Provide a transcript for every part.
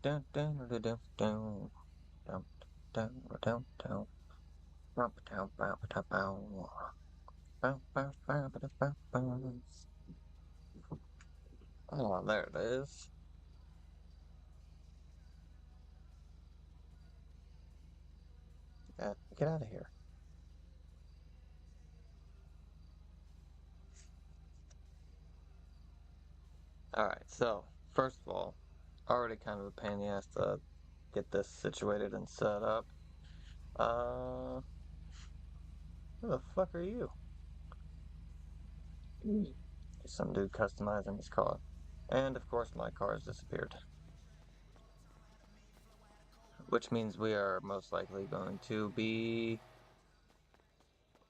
Dun, dun, dun, dun, dun, dun, dun, dun, dun. Bow, bow, bow, bow, bow. Bow, bow, bow, bow, bow, bow. Oh, there it is. Get out of here. Alright, so, first of all, already kind of a pain in the ass to get this situated and set up. Uh, who the fuck are you? Some dude customizing his car. And of course, my car has disappeared. Which means we are most likely going to be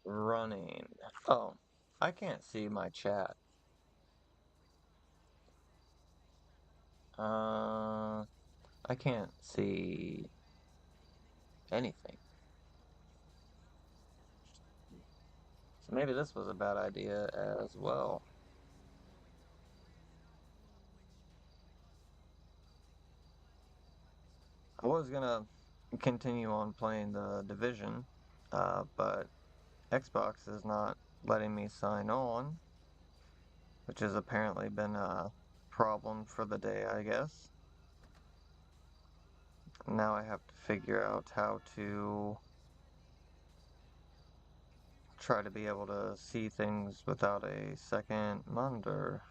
running. Oh, I can't see my chat. I can't see anything. So maybe this was a bad idea as well. I was gonna continue on playing the Division, but Xbox is not letting me sign on, which has apparently been a problem for the day, I guess. Now I have to figure out how to try to be able to see things without a second monitor.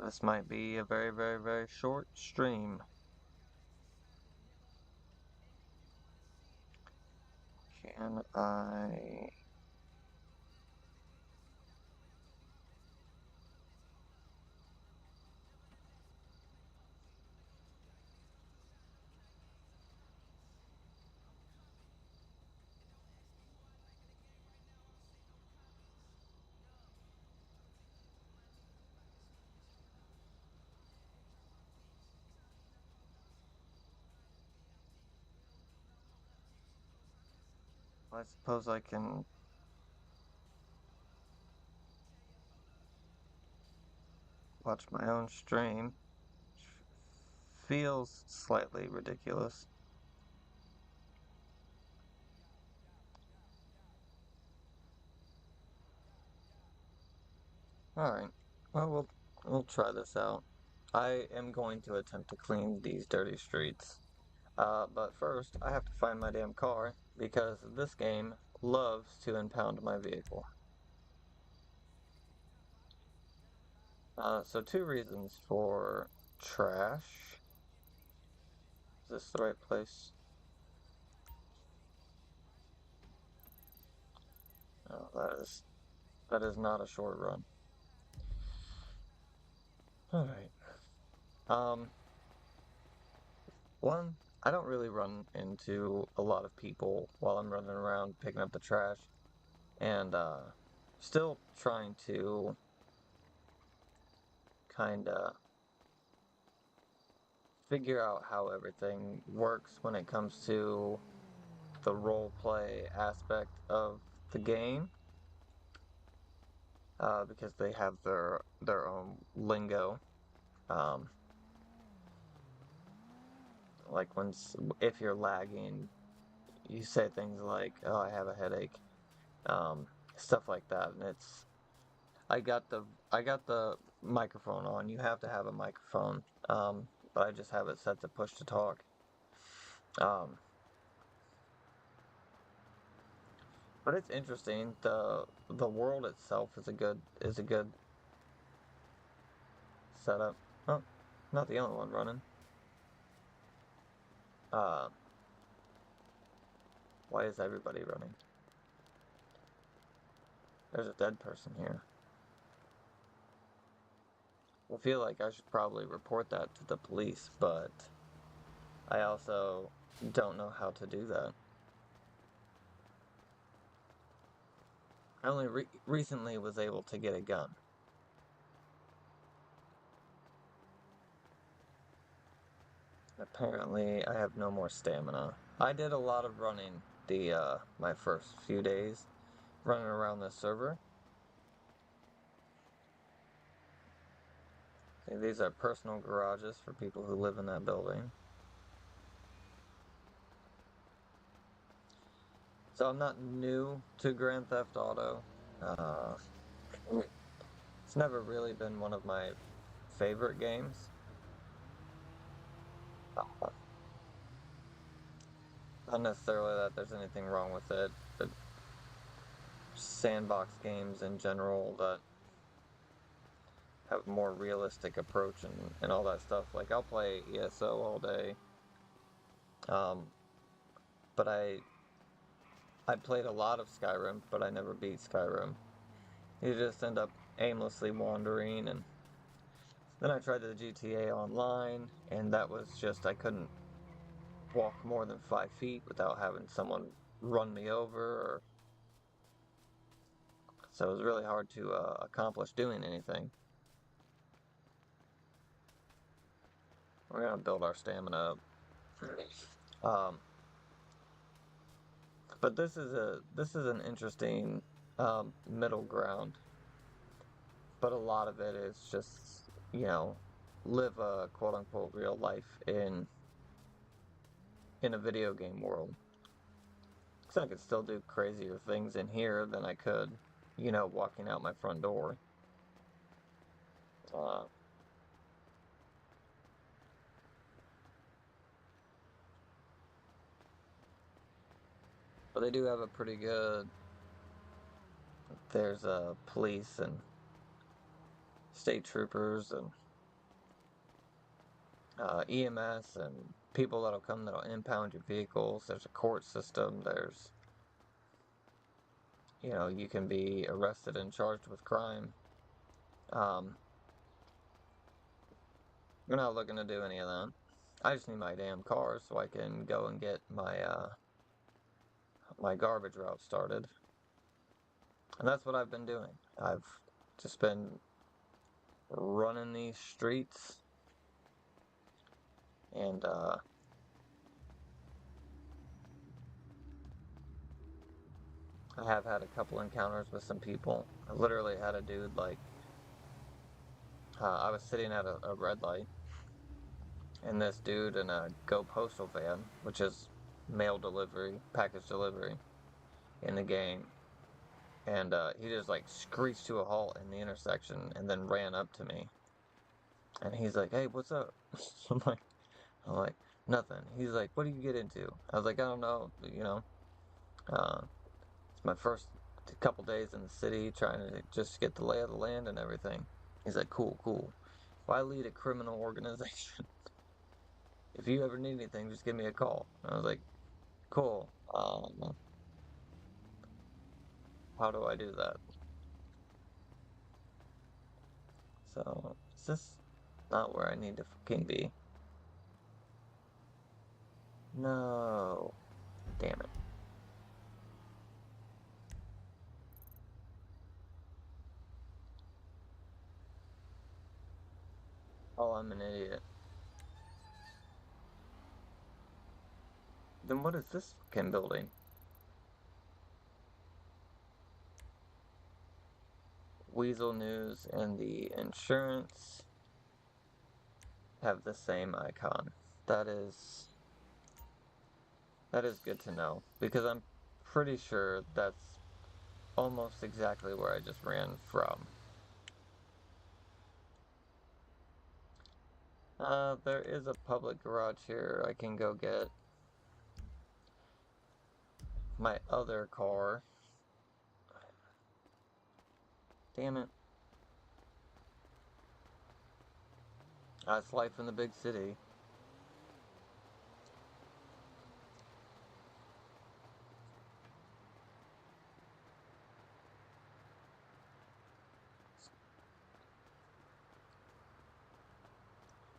This might be a very, very, very short stream. Can I... I suppose I can watch my own stream. Feels slightly ridiculous. Alright, well, we'll try this out. I am going to attempt to clean these dirty streets. But first, I have to find my damn car, because this game loves to impound my vehicle. So two reasons for trash. Is this the right place? Oh, that is not a short run. Alright. Um, One, I don't really run into a lot of people while I'm running around picking up the trash, and still trying to kind of figure out how everything works when it comes to the role play aspect of the game, because they have their own lingo. Um, like if you're lagging, you say things like, "Oh, I have a headache," stuff like that, and I got the microphone on. You have to have a microphone, but I just have it set to push to talk. Um, but it's interesting. The world itself is a good setup. Oh, not the only one running. Uh, why is everybody running? There's a dead person here. I feel like I should probably report that to the police, but I also don't know how to do that. I only recently was able to get a gun. Apparently, I have no more stamina. I did a lot of running my first few days, running around this server. See, these are personal garages for people who live in that building. So I'm not new to Grand Theft Auto. It's never really been one of my favorite games. Not necessarily that there's anything wrong with it, but sandbox games in general that have a more realistic approach and all that stuff. Like, I'll play ESO all day, but I played a lot of Skyrim, but I never beat Skyrim. You just end up aimlessly wandering, and then I tried the GTA Online, and that was just, I couldn't walk more than 5 feet without having someone run me over, or so it was really hard to accomplish doing anything. We're gonna build our stamina up. But this is an interesting middle ground. But a lot of it is just, live a quote unquote real life in a video game world. Because I could still do crazier things in here than I could, walking out my front door. But they do have a pretty good. There's police and state troopers and EMS and people that'll come that'll impound your vehicles. There's a court system. There's, you can be arrested and charged with crime. We're not looking to do any of that. I just need my damn car so I can go and get my garbage route started. And that's what I've been doing. I've just been running these streets and I have had a couple encounters with some people. I literally had a dude I was sitting at a red light, and this dude in a Go Postal van, which is mail delivery, package delivery in the game, and he just screeched to a halt in the intersection and then ran up to me, and he's like, "Hey, what's up?" I'm like, "Nothing." He's like, "What do you get into?" I was like, "I don't know, it's my first couple days in the city, trying to just get the lay of the land and everything." He's like, "Cool, cool. Well, I lead a criminal organization. If you ever need anything, just give me a call." I was like, "Cool. How do I do that?" So, is this not where I need to fucking be? No. Damn it. Oh, I'm an idiot. Then what is this fucking building? Weasel News and the insurance have the same icon. That is good to know, because I'm pretty sure that's almost exactly where I just ran from. There is a public garage here. I can go get my other car. Damn it. That's life in the big city.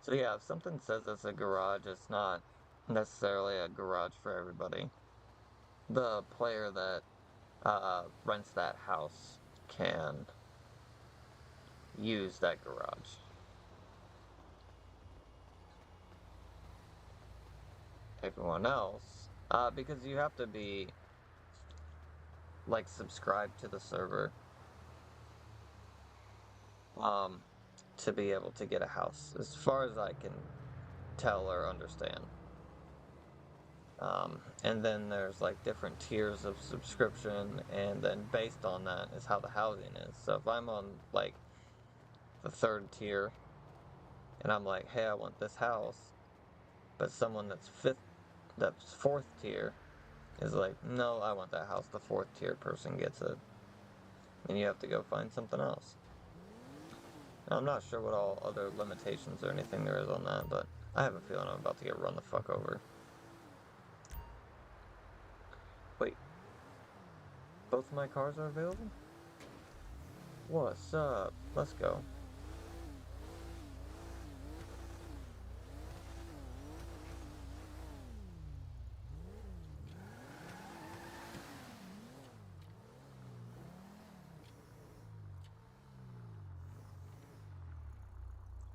So yeah, if something says it's a garage, it's not necessarily a garage for everybody. The player that rents that house can use that garage. Everyone else, because you have to be like subscribed to the server to be able to get a house, as far as I can tell or understand. And then there's like different tiers of subscription, and then based on that is how the housing is. So if I'm on like the 3rd tier and I'm like, hey, I want this house, but someone that's 4th tier is like, no, I want that house, the 4th tier person gets it, and you have to go find something else. I'm not sure what all other limitations or anything there is on that, but I have a feeling I'm about to get run the fuck over. Wait. Both my cars are available? What's up? Let's go.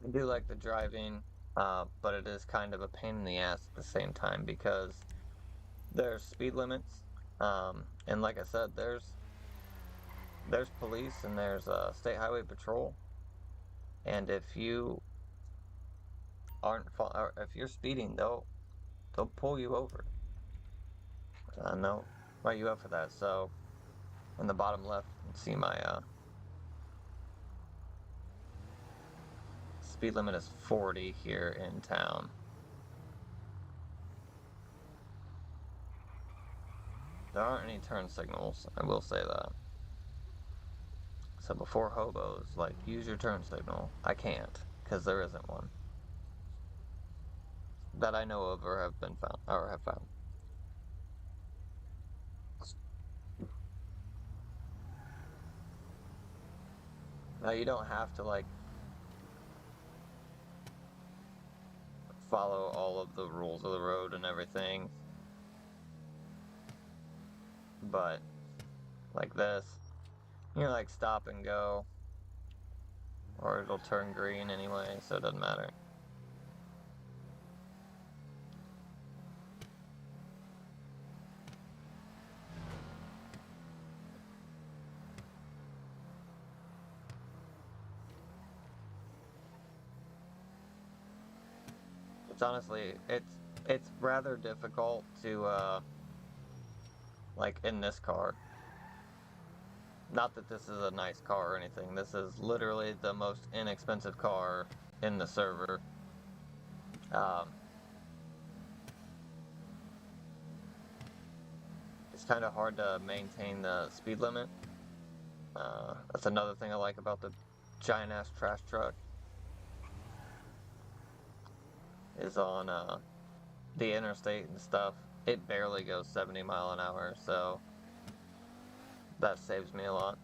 I do like the driving, but it is kind of a pain in the ass at the same time because there's speed limits, and like I said, there's police and there's state highway patrol, and if you aren't or if you're speeding, they'll pull you over. No, write you up for that. So in the bottom left, you can see my speed limit is 40 here in town. There aren't any turn signals, I will say that. So before hobos, like, use your turn signal. I can't, because there isn't one. That I know of or have been found, or have found. Now, you don't have to, like, follow all of the rules of the road and everything. But, like this, you like, stop and go. Or it'll turn green anyway, so it doesn't matter. It's honestly, it's rather difficult to, like, in this car. Not that this is a nice car or anything. This is literally the most inexpensive car in the server. It's kind of hard to maintain the speed limit. That's another thing I like about the giant ass trash truck. Is on the interstate and stuff. It barely goes 70 mile an hour, so that saves me a lot.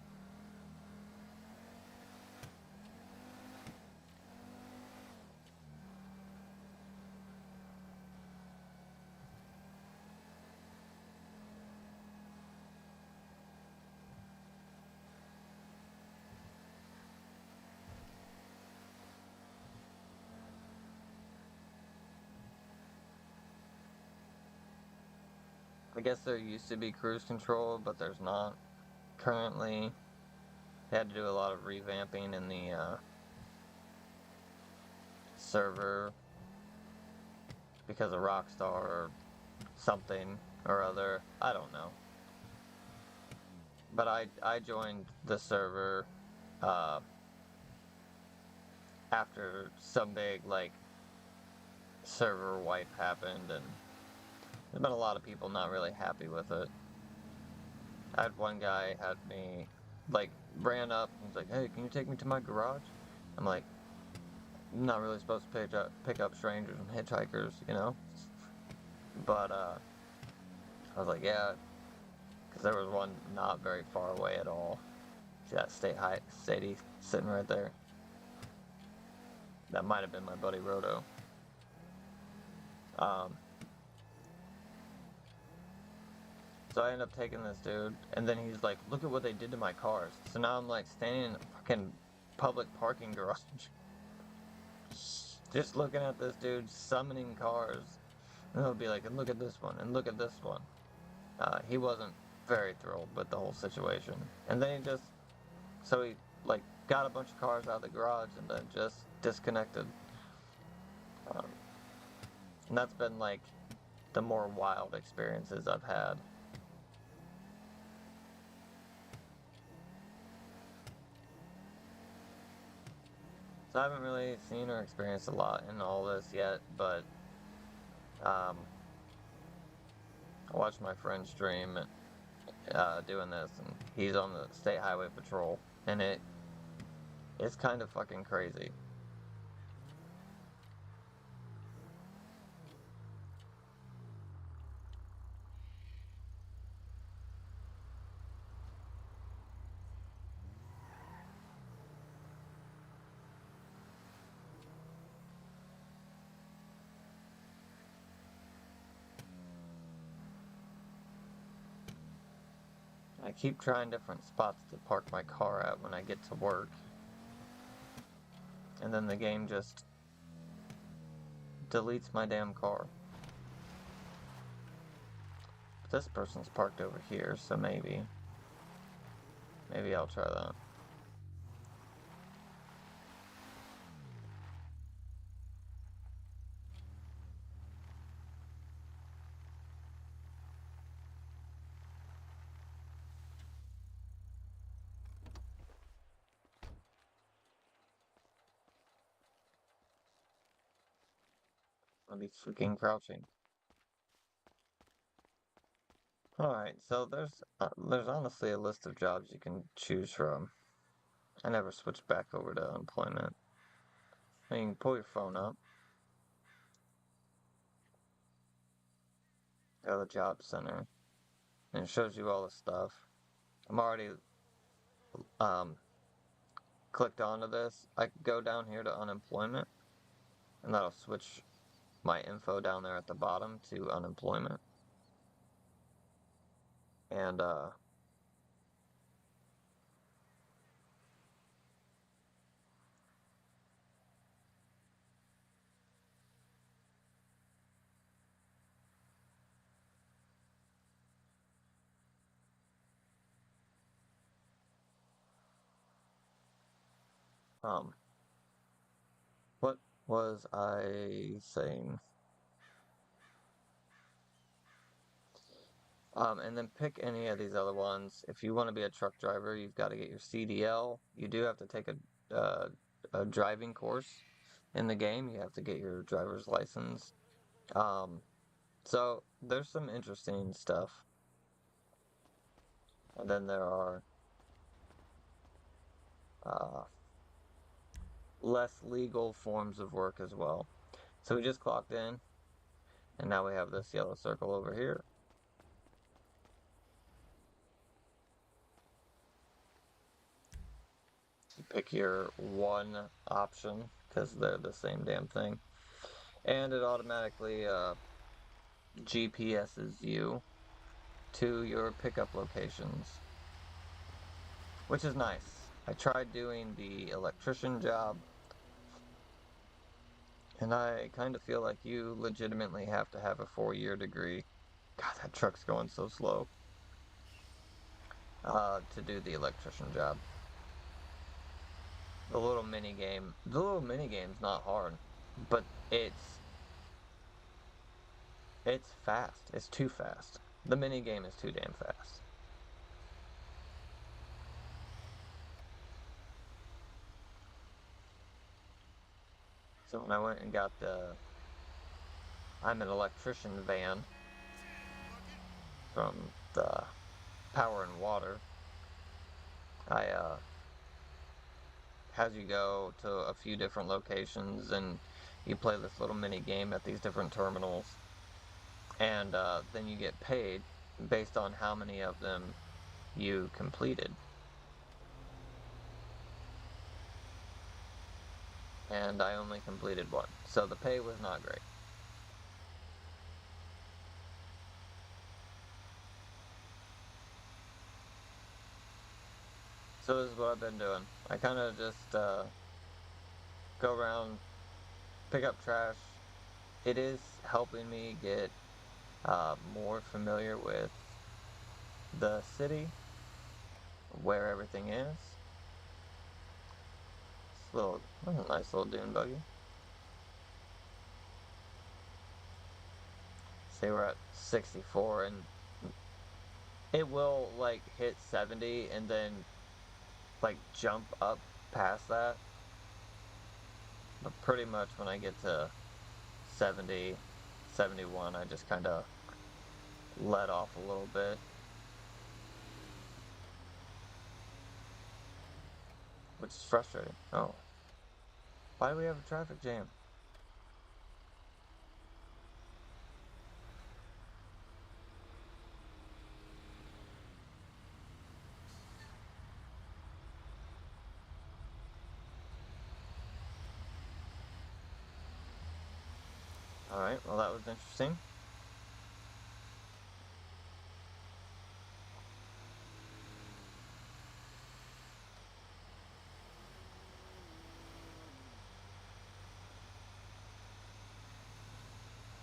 I guess there used to be cruise control, but there's not currently. They had to do a lot of revamping in the server because of Rockstar or something or other. I don't know. But I joined the server after some big, like, server wipe happened, and there's been a lot of people not really happy with it. I had one guy had me, like, ran up and was like, hey, can you take me to my garage? I'm like, I'm not really supposed to pick up strangers and hitchhikers, you know? But I was like, yeah, because there was one not very far away at all. See that statey sitting right there? That might have been my buddy Roto. So I end up taking this dude, and then he's like, look at what they did to my cars. So now I'm like standing in a fucking public parking garage. Just looking at this dude summoning cars. And he'll be like, and look at this one, and look at this one. He wasn't very thrilled with the whole situation. And then he like got a bunch of cars out of the garage and then just disconnected. Um, and that's been like the more wild experiences I've had. So I haven't really seen or experienced a lot in all this yet, but I watched my friend stream doing this, and he's on the state highway patrol, and it's kind of fucking crazy. I keep trying different spots to park my car at when I get to work, and then the game just deletes my damn car. But this person's parked over here, so maybe I'll try that. I'll be freaking crouching. Alright, so there's honestly a list of jobs you can choose from. I never switched back over to unemployment. You can pull your phone up, go to the job center, and it shows you all the stuff. I'm already clicked onto this. I could go down here to unemployment, and that'll switch my info down there at the bottom to unemployment. And what was I saying? And then pick any of these other ones. If you want to be a truck driver, you've got to get your CDL. You do have to take a driving course in the game. You have to get your driver's license. So there's some interesting stuff. And then there are less legal forms of work as well. So we just clocked in, and now we have this yellow circle over here. You pick your one option because they're the same damn thing, and it automatically GPSs you to your pickup locations, which is nice. I tried doing the electrician job, and I kind of feel like you legitimately have to have a 4-year degree. God, that truck's going so slow. To do the electrician job. The little mini game's not hard, but it's fast. It's too fast. The mini game is too damn fast. So when I went and got I'm an electrician van from the Power and Water, I has you go to a few different locations and you play this little mini game at these different terminals, and then you get paid based on how many of them you completed. And I only completed one, so the pay was not great. So this is what I've been doing. I kind of just go around, pick up trash. It is helping me get more familiar with the city where everything is. That's a nice little dune buggy. Say we're at 64 and it will like hit 70 and then like jump up past that. But pretty much when I get to 70, 71, I just kind of let off a little bit. Which is frustrating. Oh. Why do we have a traffic jam? Alright, well that was interesting.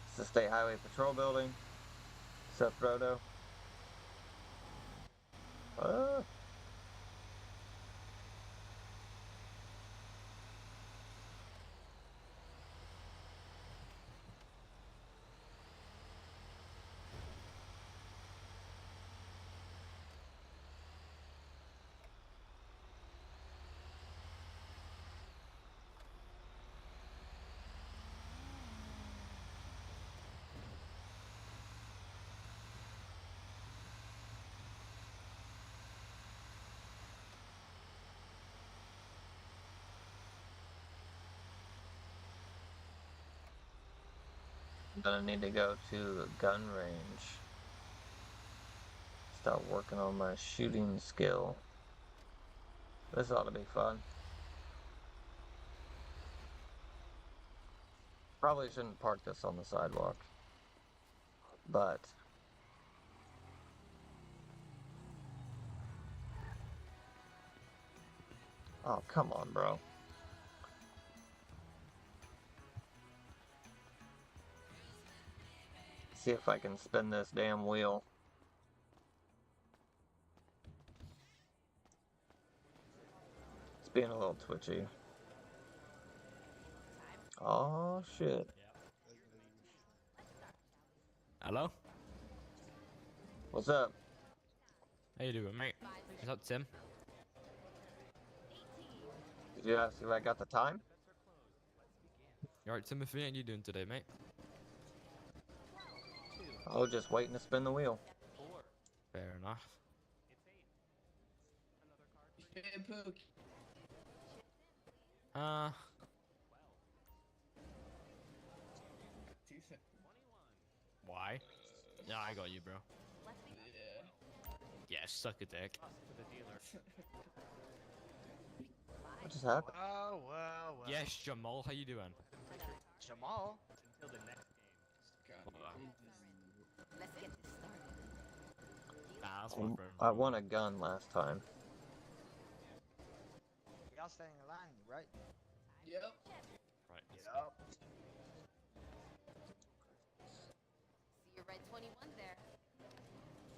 It's the State Highway Patrol Building. Seth Brodo. I'm gonna need to go to the gun range. Start working on my shooting skill. This ought to be fun. Probably shouldn't park this on the sidewalk. But oh, come on, bro. See if I can spin this damn wheel. It's being a little twitchy. Oh, shit. Hello? What's up? How you doing, mate? What's up, Tim? Did you ask if I got the time? You alright, Timothy? How you doing today, mate? Oh, just waiting to spin the wheel. Fair enough. Uh... Why? Yeah, I got you, bro. Yeah, suck a dick. What just happened? Oh, well. Yes, Jamal, how you doing? Jamal? Until the next game. Let's get this started. Nah, that's my friend. I won a gun last time. Y'all staying in line, right? Yep. Right. Yup. See your red 21 there.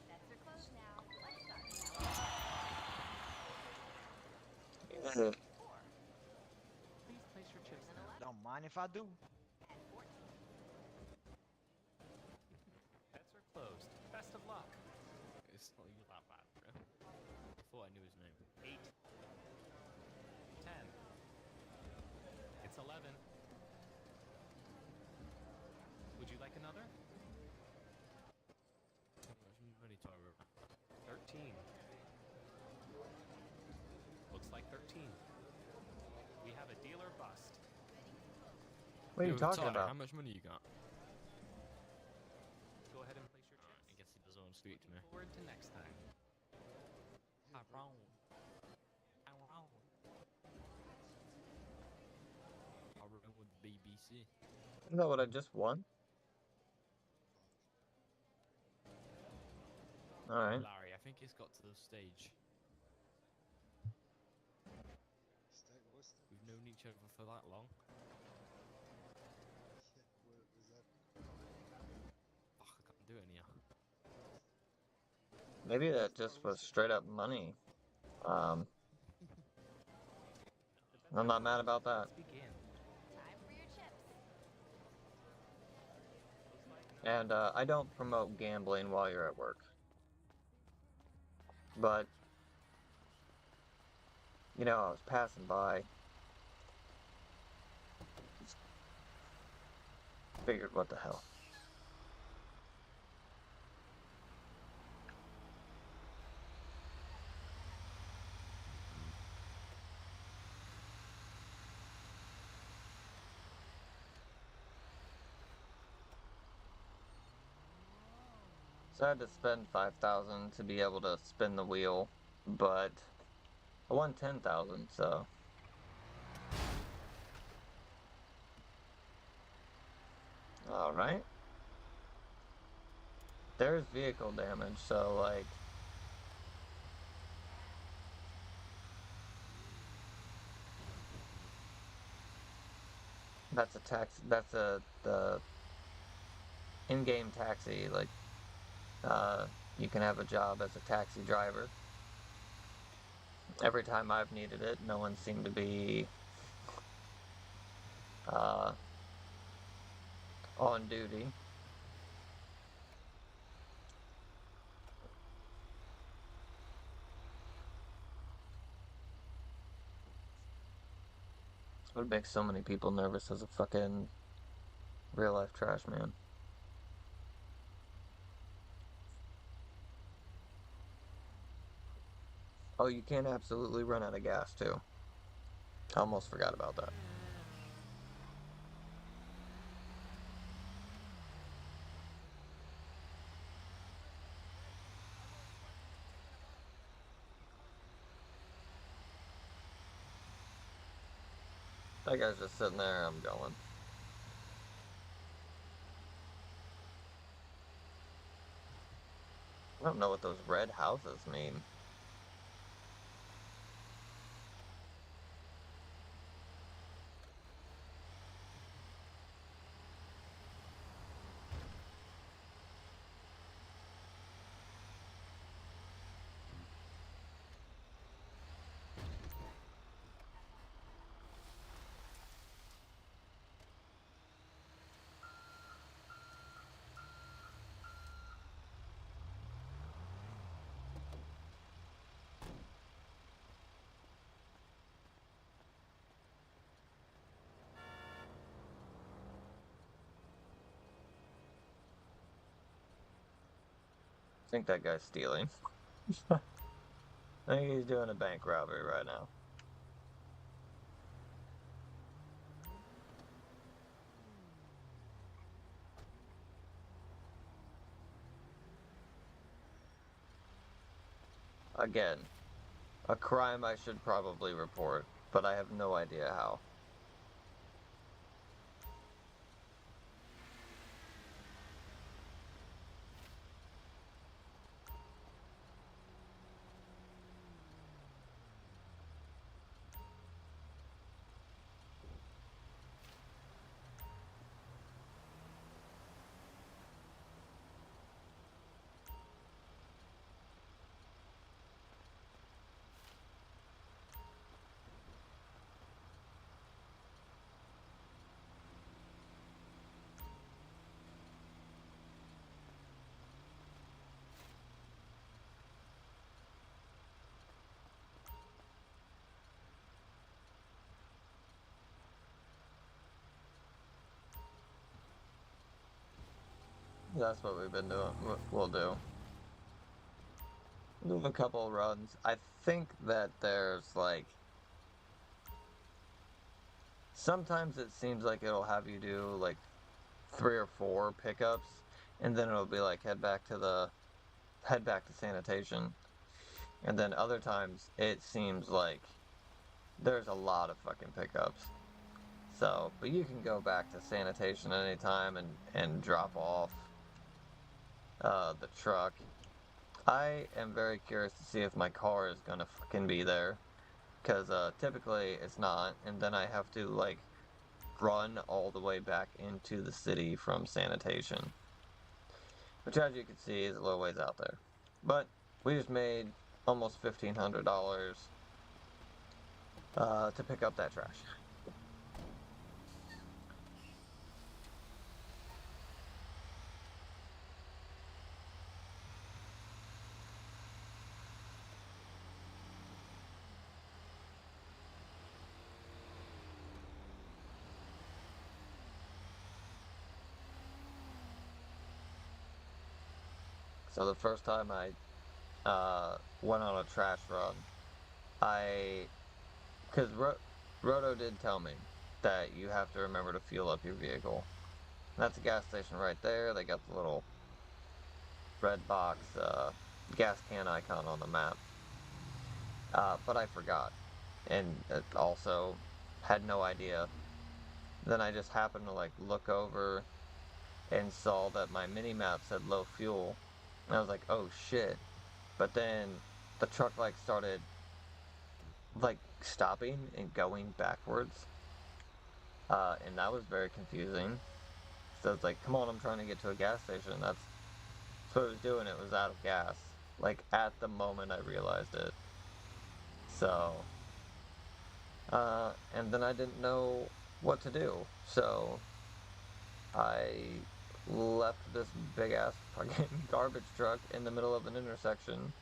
Sets are closed now. Let's start. Yeah. Please place your chips now. Don't mind if I do. Bets are closed. Best of luck. It's not even that bad, bro. I thought I knew his name. 8. 10. It's 11. Would you like another? 13. Looks like 13. We have a dealer bust. What are you Yo, talking Tyler, about? How much money you got? Go ahead and place your chips. I guess he doesn't want to speak to me. Forward to next time. Wrong. Wrong. I run with the BBC. Isn't that what I just won? Alright. Larry, I think it's got to the stage. We've known each other for that long. Fuck, I can't do it in here. Maybe that just was straight up money. I'm not mad about that. Let's begin. Time for your chips. Looks like no. And I don't promote gambling while you're at work. But, you know, I was passing by. Figured, what the hell. So I had to spend 5,000 to be able to spin the wheel, but I won 10,000, so. Alright. There's vehicle damage, so like. That's a that's the in-game taxi, like, you can have a job as a taxi driver. Every time I've needed it, no one seemed to be on duty. It would make so many people nervous as a fucking real-life trash man. Oh, you can absolutely run out of gas, too. I almost forgot about that. That guy's just sitting there, I'm going. I don't know what those red houses mean. I think that guy's stealing. I think he's doing a bank robbery right now. Again, a crime I should probably report, but I have no idea how. That's what we've been doing. We'll do. We'll do a couple runs. I think that there's like. Sometimes it seems like it'll have you do like 3 or 4 pickups, and then it'll be like head back to sanitation. And then other times it seems like there's a lot of fucking pickups. So, but you can go back to sanitation anytime and drop off the truck. I am very curious to see if my car is gonna fucking be there, because typically it's not, and then I have to like run all the way back into the city from sanitation, which, as you can see, is a little ways out there. But we just made almost $1,500 to pick up that trash. So the first time I went on a trash run, because Roto did tell me that you have to remember to fuel up your vehicle. That's a gas station right there. They got the little red box gas can icon on the map. But I forgot, and also had no idea. Then I just happened to like look over and saw that my mini map said low fuel, and I was like, oh shit. But then the truck like started like stopping and going backwards, and that was very confusing. So it's like, come on, I'm trying to get to a gas station. That's what it was doing. It was out of gas, like at the moment I realized it. So, and then I didn't know what to do. So I left this big ass fucking garbage truck in the middle of an intersection.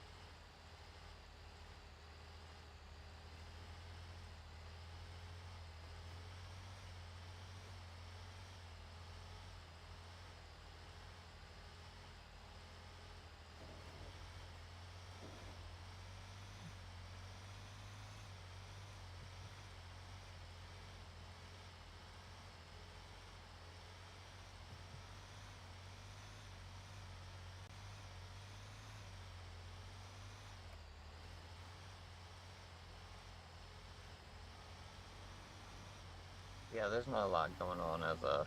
Yeah, there's not a lot going on as a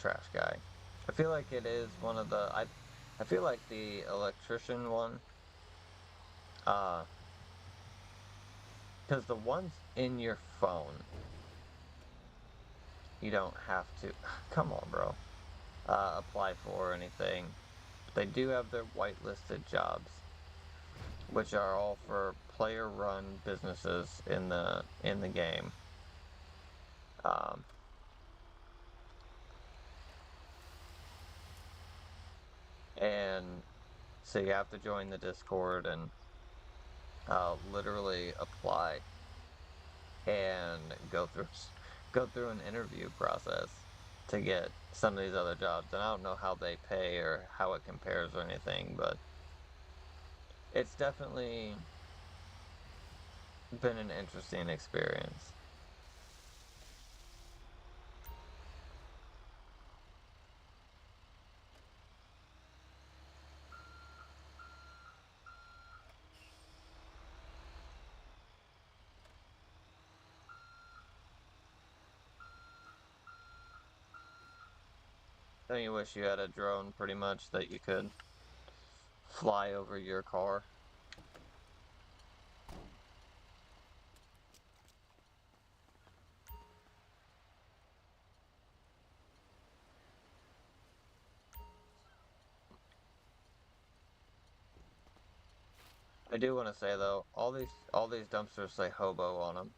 trash guy. I feel like it is one of the I feel like the electrician one, because the ones in your phone, you don't have to. Come on, bro. Apply for or anything. They do have their whitelisted jobs, which are all for player-run businesses in the game. Um, and so you have to join the Discord and literally apply and go through an interview process to get some of these other jobs. And I don't know how they pay or how it compares or anything, but it's definitely been an interesting experience. Don't you wish you had a drone pretty much that you could fly over your car? I do want to say though, all these dumpsters say hobo on them.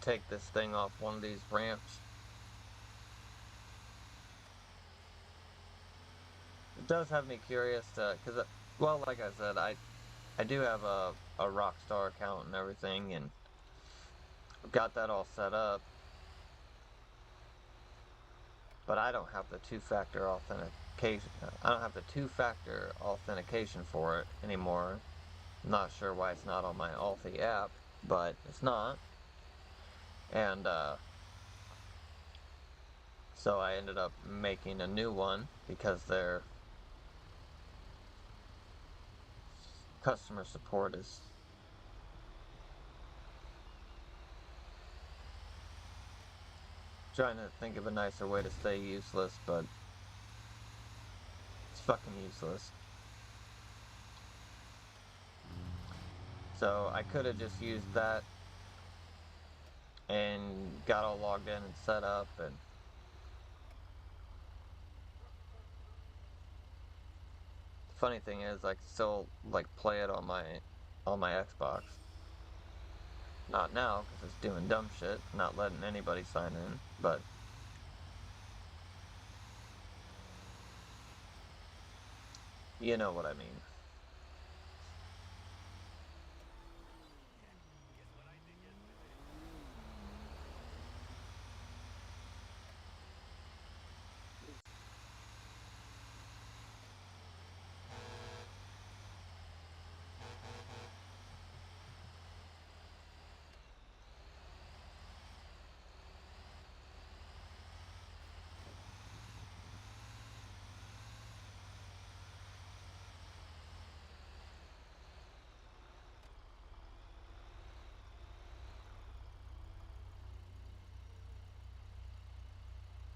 take this thing off one of these ramps. It does have me curious to, because, well, like I said, I do have a Rockstar account and everything, and got that all set up. But I don't have the two-factor authentication. I don't have the two-factor authentication for it anymore. I'm not sure why it's not on my Authy app, but it's not. And so I ended up making a new one because their customer support is trying to think of a nicer way to say useless, but it's fucking useless. So I could have just used that and got all logged in and set up, and the funny thing is I can still like play it on my Xbox. Not now because it's doing dumb shit, not letting anybody sign in, but you know what I mean.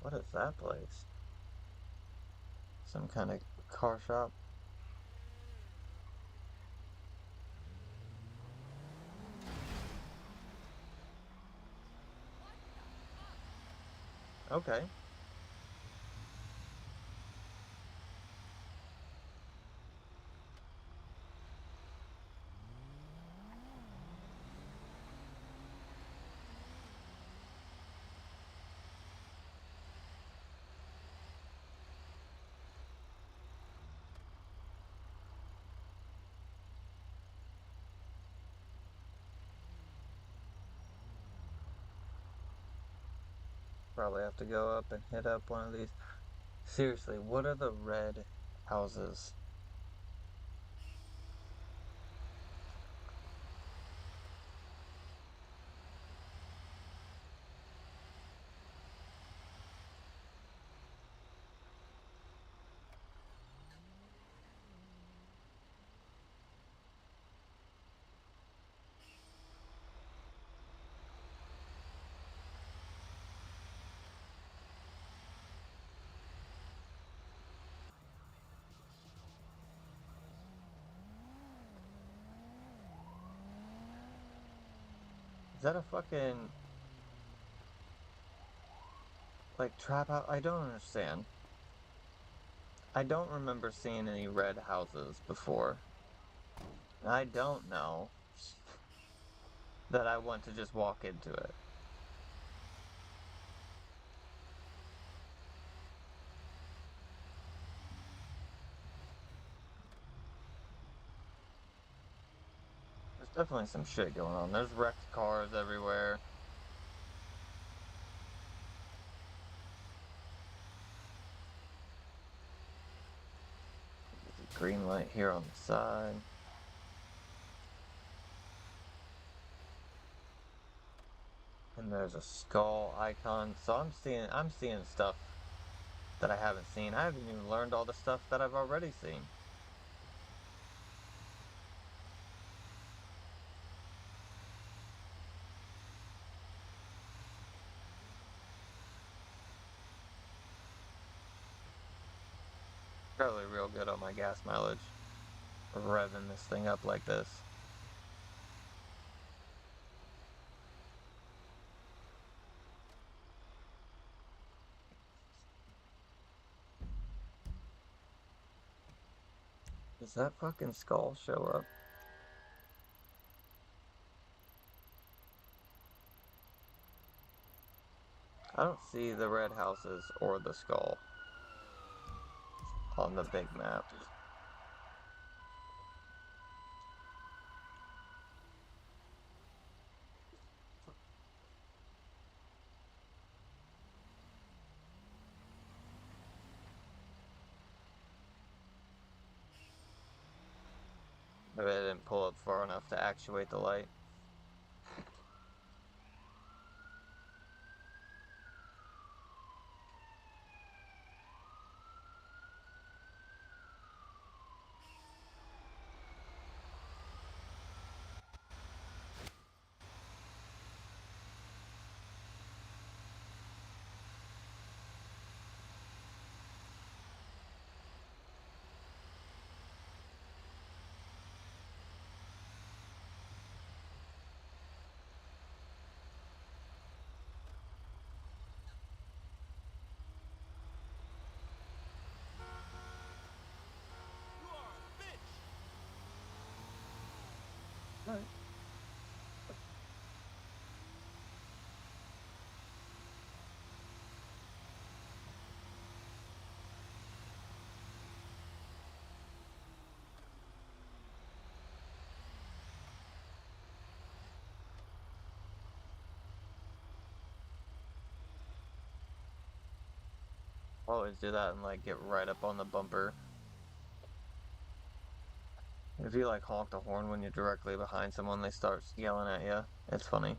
What is that place? Some kind of car shop? Okay. Probably have to go up and hit up one of these. Seriously, what are the red houses? Is that a fucking like trap house? I don't understand. I don't remember seeing any red houses before. I don't know that I want to just walk into it. There's definitely some shit going on. There's wrecked cars everywhere. There's a green light here on the side. And there's a skull icon. So I'm seeing stuff that I haven't seen. I haven't even learned all the stuff that I've already seen. Probably real good on my gas mileage, revving this thing up like this. Does that fucking skull show up? I don't see the red houses or the skull on the big map. Maybe I didn't pull up far enough to actuate the light. Right. Always do that and like get right up on the bumper. If you like honk the horn when you're directly behind someone, they start yelling at you. It's funny.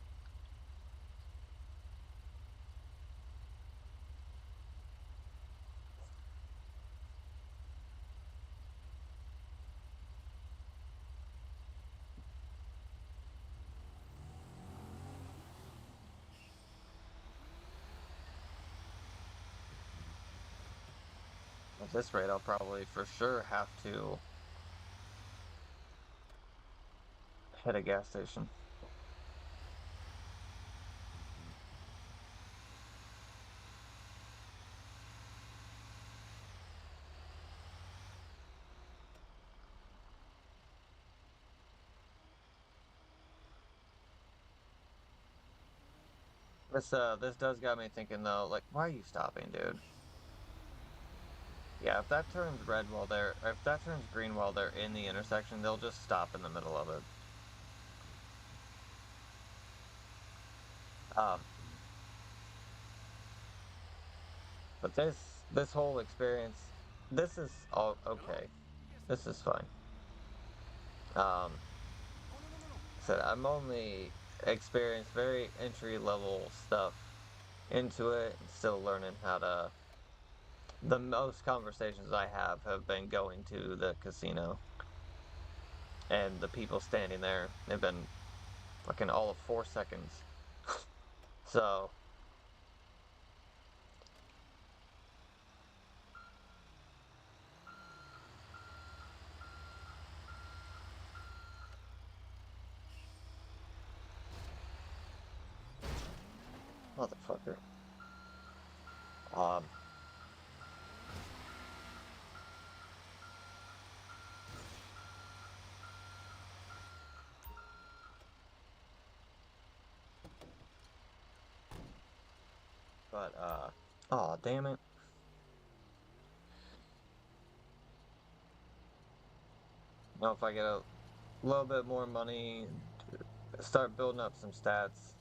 At this rate, I'll probably for sure have to hit a gas station. This does got me thinking though, like, why are you stopping, dude? Yeah, if that turns red while they're, or if that turns green while they're in the intersection, they'll just stop in the middle of it. Um, but this whole experience, this is all okay. This is fine. Said I'm only experienced very entry level stuff into it and still learning how to. The most conversations I have been going to the casino, and the people standing there have been fucking all of 4 seconds. So motherfucker. Um but oh damn it. Well, if I get a little bit more money, start building up some stats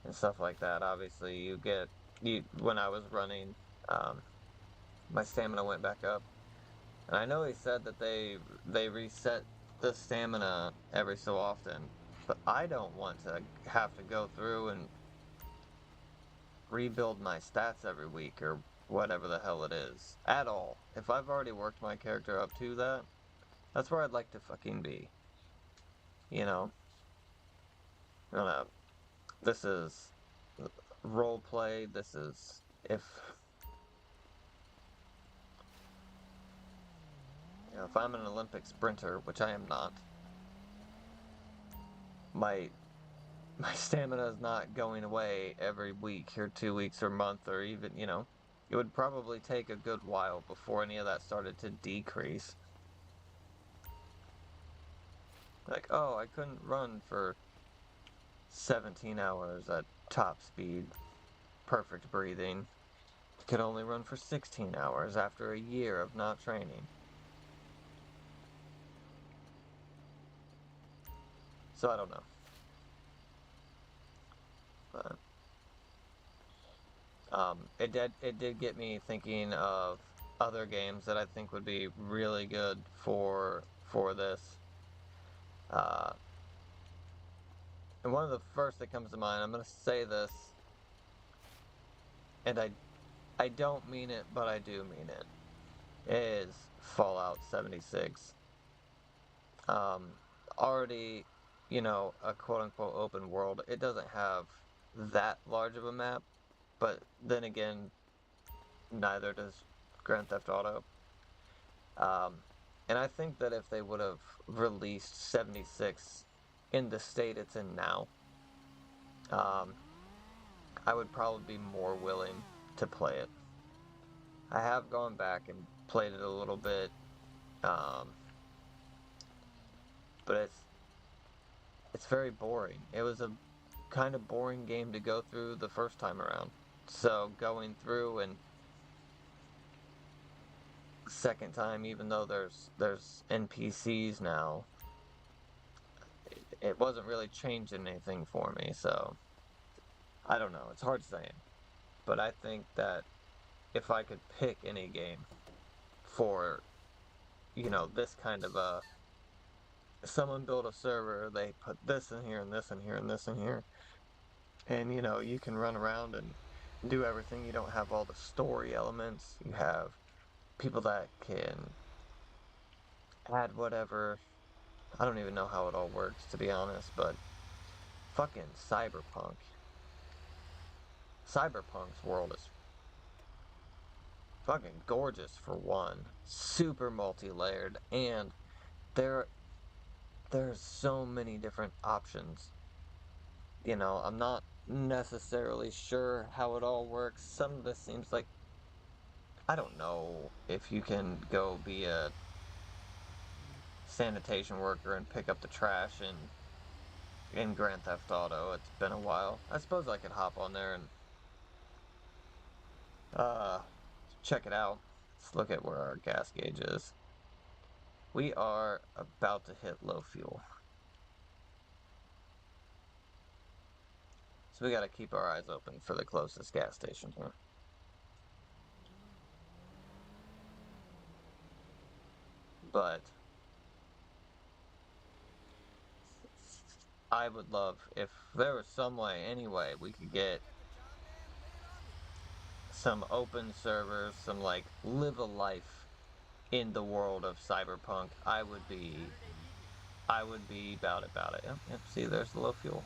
and stuff like that. Obviously, you when I was running, my stamina went back up, and I know he said that they reset the stamina every so often, but I don't want to have to go through and rebuild my stats every week or whatever the hell it is at all. If I've already worked my character up to that, that's where I'd like to fucking be. You know, uh, this is role play. This is if I'm an Olympic sprinter, which I am not, my my stamina is not going away every week or 2 weeks or month or even, it would probably take a good while before any of that started to decrease. Like, oh, I couldn't run for 17 hours at top speed. perfect breathing. Could only run for 16 hours after a year of not training. So I don't know. But it did get me thinking of other games that I think would be really good for this. And one of the first that comes to mind, I'm gonna say this, and I don't mean it, but I do mean it, is Fallout 76. Already, you know, a quote-unquote open world. It doesn't have that large of a map, but then again, neither does Grand Theft Auto. And I think that if they would have released 76 in the state it's in now, I would probably be more willing to play it. I have gone back and played it a little bit, but it's very boring. It was a kind of boring game to go through the first time around. So going through and second time, even though there's NPCs now, it wasn't really changing anything for me. So I don't know. It's hard saying, but I think that if I could pick any game for, you know, this kind of a, someone built a server, they put this in here and this in here and this in here, and you know, you can run around and do everything. You don't have all the story elements. You have people that can add whatever. I don't even know how it all works, to be honest, but fucking Cyberpunk. Cyberpunk's world is fucking gorgeous for one. Super multi-layered, and there's so many different options. You know, I'm not necessarily sure how it all works. Some of this seems like, I don't know if you can go be a sanitation worker and pick up the trash in Grand Theft Auto. It's been a while. I suppose I could hop on there and check it out. Let's look at where our gas gauge is. We are about to hit low fuel. So we gotta keep our eyes open for the closest gas station here. But I would love if there was some way, anyway, we could get some open servers, some like live a life in the world of Cyberpunk. I would be about it. Yep, see, there's the low fuel.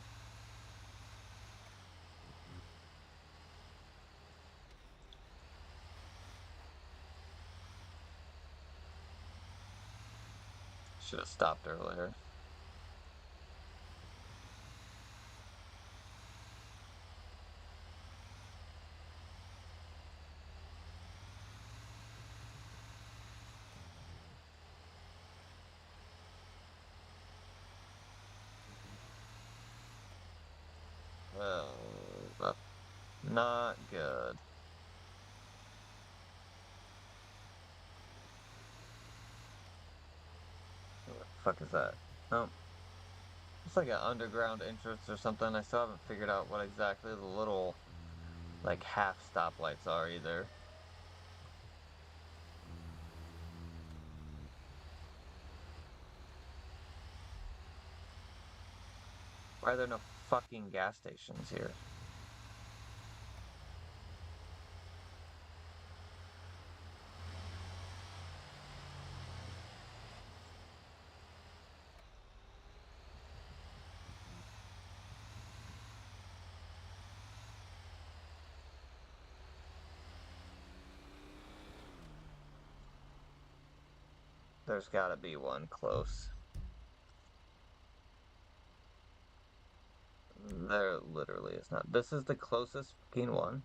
Should have stopped earlier. Well, not good. What the fuck is that? Oh, it's like an underground entrance or something. I still haven't figured out what exactly the little, like, half stoplights are either. Why are there no fucking gas stations here? There's gotta be one close. There literally is not. This is the closest fucking one.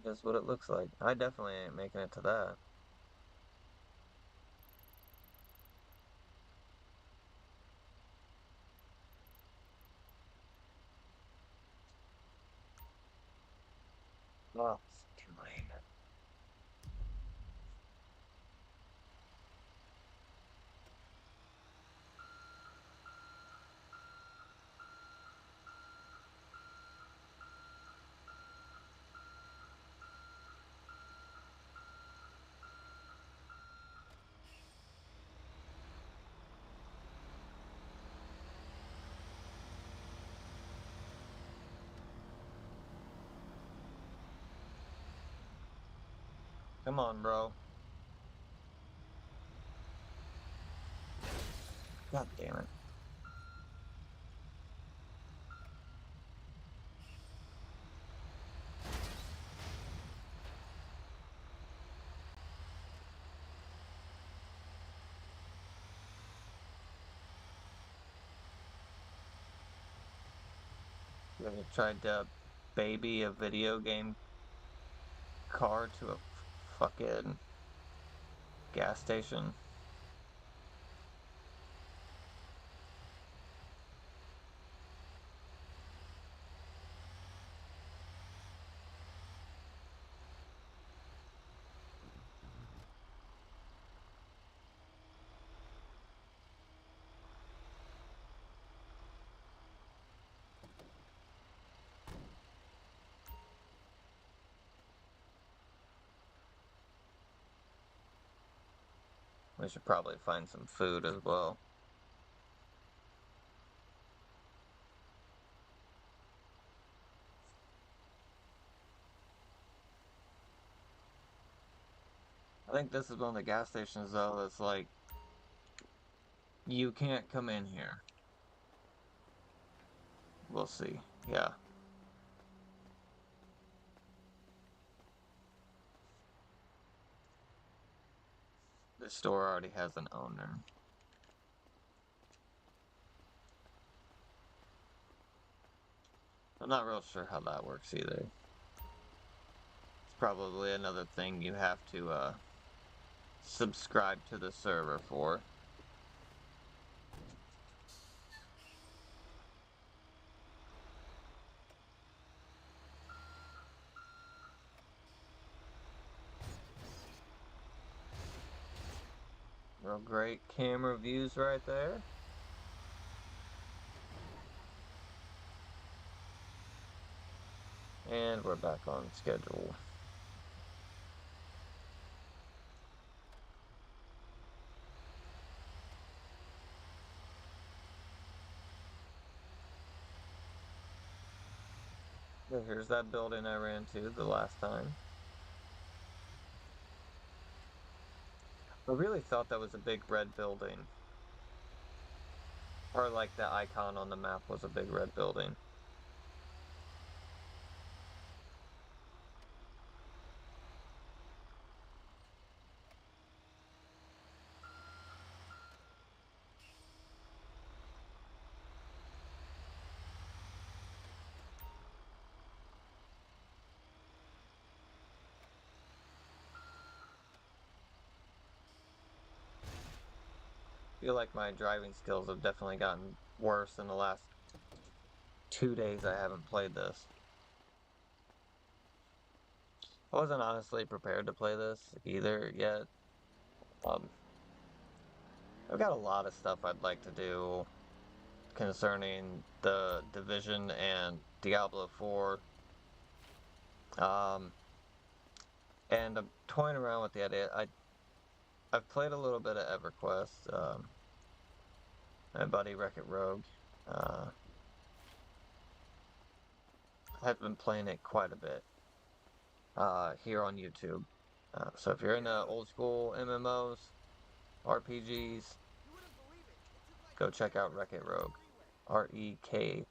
That's what it looks like. I definitely ain't making it to that. Oh, it's too lame. Come on, bro. God damn it. You ever tried to baby a video game car to a fucking gas station? We should probably find some food as well. I think this is one of the gas stations, though, that's like, you can't come in here. We'll see. Yeah. The store already has an owner. I'm not real sure how that works either. It's probably another thing you have to subscribe to the server for. Real great camera views right there. And we're back on schedule. Here's that building I ran to the last time. I really thought that was a big red building. Or like the icon on the map was a big red building. I feel like my driving skills have definitely gotten worse in the last 2 days I haven't played this. I wasn't honestly prepared to play this either yet. I've got a lot of stuff I'd like to do concerning the Division and Diablo 4. And I'm toying around with the idea. I've played a little bit of EverQuest. My buddy Wreck-It Rogue has been playing it quite a bit here on YouTube. So if you're into old school MMOs, RPGs, go check out Wreck-It Rogue. REKIT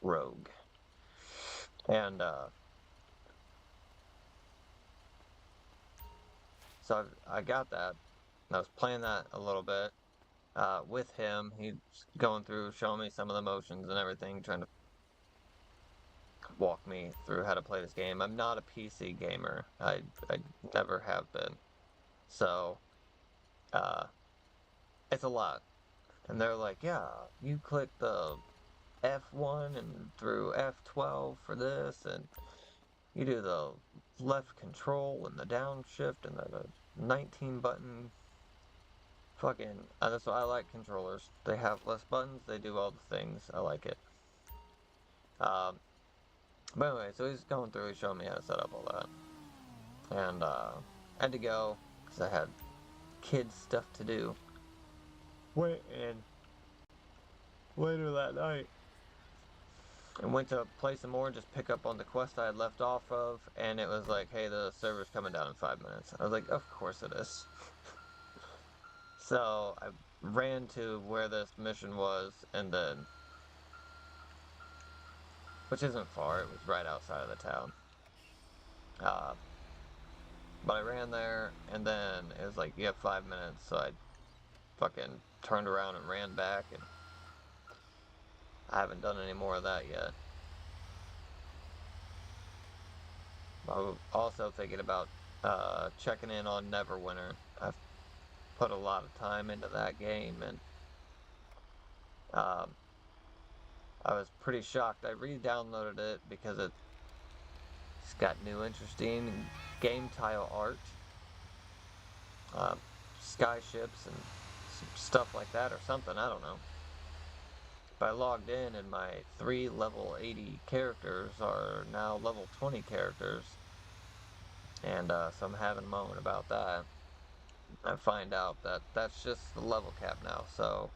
Rogue. And so I got that. And I was playing that a little bit with him. He's going through, showing me some of the motions and everything, trying to walk me through how to play this game. I'm not a PC gamer. I never have been. So it's a lot. And they're like, yeah, you click the F1 and through F12 for this, and You do the left control and the downshift and the 19 button. Fucking, that's why I like controllers. They have less buttons, they do all the things. I like it. But anyway, so he's going through, he's showing me how to set up all that. And I had to go, because I had kids stuff to do. And later that night, and went to play some more and just pick up on the quest I had left off of, and it was like, hey, the server's coming down in 5 minutes. I was like, of course it is. So I ran to where this mission was, and then, which isn't far, it was right outside of the town. But I ran there, and then it was like, you have 5 minutes, so I fucking turned around and ran back, and I haven't done any more of that yet. I'm also thinking about checking in on Neverwinter. I've put a lot of time into that game, and I was pretty shocked. I re-downloaded it because it's got new interesting game tile art, skyships and stuff like that or something, I don't know. But I logged in and my 3 level 80 characters are now level 20 characters, and so I'm having a moment about that. I find out that that's just the level cap now, so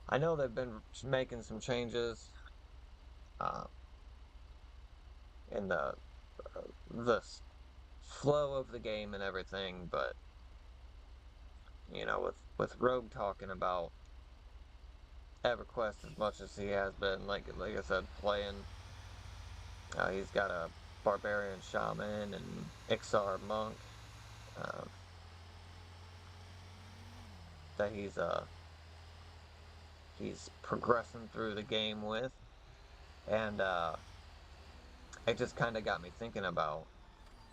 I know they've been making some changes in the flow of the game and everything, but you know, with Rogue talking about EverQuest as much as he has been, like I said, playing, he's got a barbarian shaman and Ixar monk that he's progressing through the game with, and it just kind of got me thinking about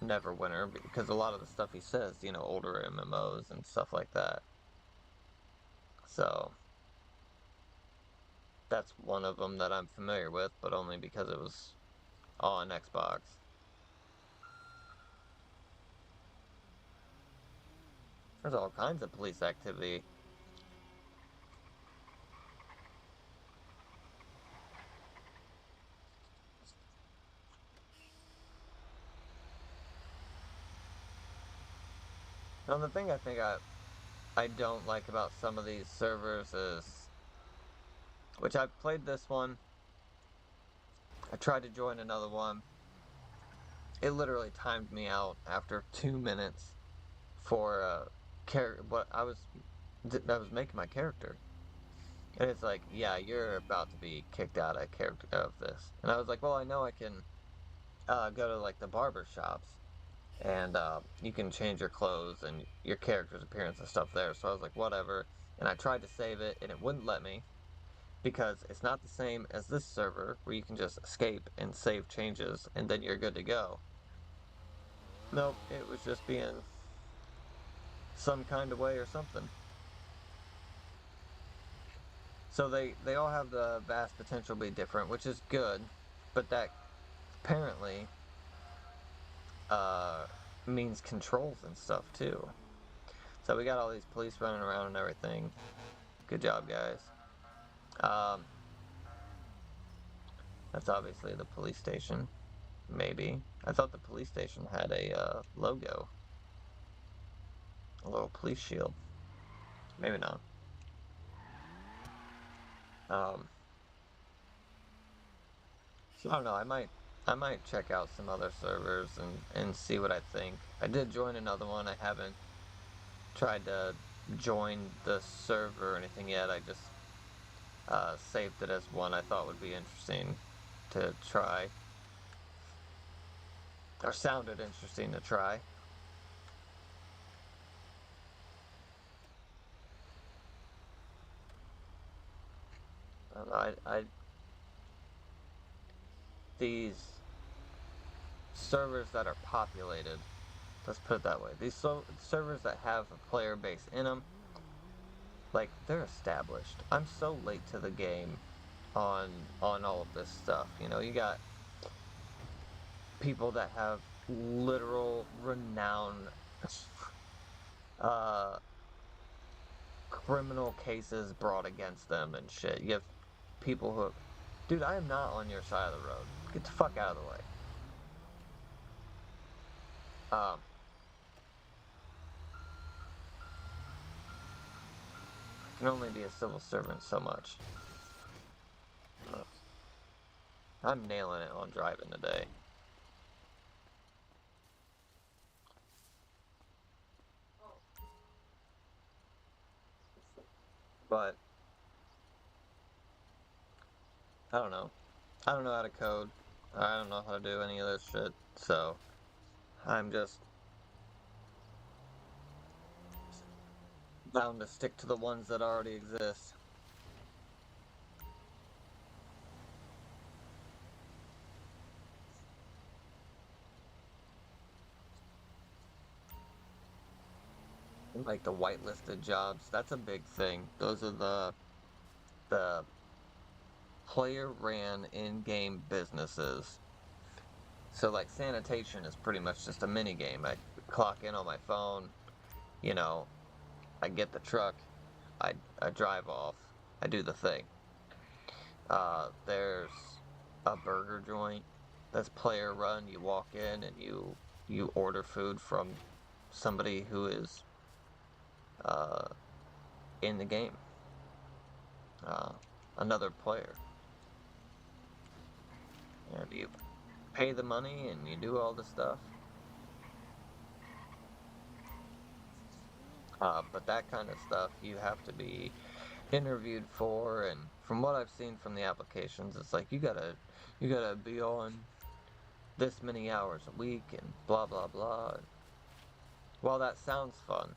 Neverwinter, because a lot of the stuff he says, you know, older MMOs and stuff like that. So that's one of them that I'm familiar with, but only because it was on Xbox. There's all kinds of police activity. Now the thing I think I don't like about some of these servers is, which I've played this one, I tried to join another one, it literally timed me out after 2 minutes for what I was making my character, and it's like, yeah, you're about to be kicked out of character of this, and I was like, well, I know I can go to like the barber shops, and you can change your clothes and your character's appearance and stuff there. So I was like, whatever, and I tried to save it, and it wouldn't let me, because it's not the same as this server where you can just escape and save changes and then you're good to go. Nope, it was just being some kind of way or something. So they all have the vast potential to be different, which is good, but that apparently means controls and stuff too. So we got all these police running around and everything. Good job, guys. That's obviously the police station. Maybe. I thought the police station had a logo. A little police shield. Maybe not. So I don't know, I might check out some other servers and see what I think. I did join another one. I haven't tried to join the server or anything yet. I just saved it as one I thought would be interesting to try. Or sounded interesting to try. I don't know, these servers that are populated, let's put it that way, these servers that have a player base in them, like, they're established. I'm so late to the game on all of this stuff. You know, you got people that have literal renown criminal cases brought against them and shit. You have people who, dude, I am not on your side of the road. Get the fuck out of the way. I can only be a civil servant so much. I'm nailing it on driving today. But I don't know. I don't know how to code. I don't know how to do any of this shit. So I'm just bound to stick to the ones that already exist. Like the whitelisted jobs, that's a big thing. Those are the player ran in-game businesses. So like sanitation is pretty much just a mini game. I clock in on my phone, you know, I get the truck, I drive off, I do the thing. There's a burger joint that's player run. You walk in and you order food from somebody who is in the game, another player, and you pay the money and you do all the stuff. But that kind of stuff you have to be interviewed for, and from what I've seen from the applications, it's like you gotta be on this many hours a week and blah blah blah. While that sounds fun,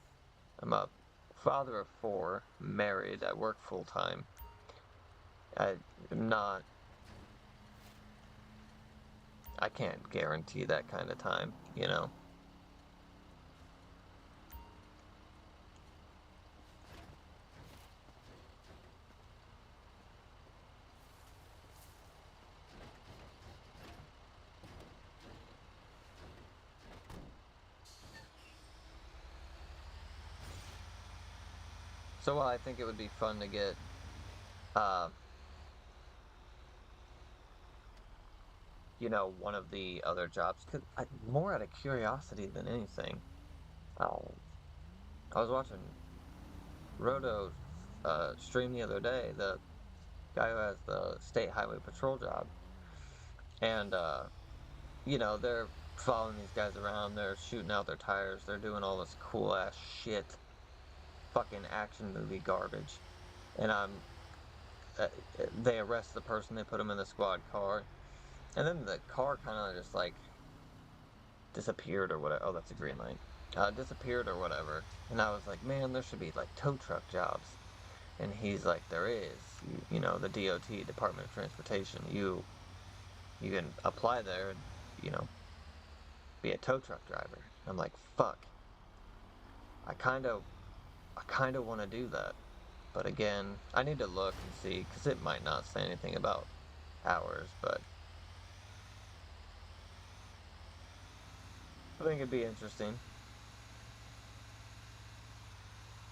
I'm a father of 4, married, I work full time. I can't guarantee that kind of time, you know. So while I think it would be fun to get you know, one of the other jobs, more out of curiosity than anything. I was watching Roto stream the other day, the guy who has the state highway patrol job, and you know, they're following these guys around, they're shooting out their tires, they're doing all this cool ass shit, fucking action movie garbage, and they arrest the person, they put him in the squad car, and then the car kind of just like disappeared or whatever. Oh, that's a green light. Disappeared or whatever. And I was like, man, there should be like tow truck jobs. And he's like, there is. You know, the DOT, Department of Transportation. You can apply there and, you know, be a tow truck driver. I'm like, fuck. I kind of want to do that. But again, I need to look and see, because it might not say anything about hours, but I think it'd be interesting.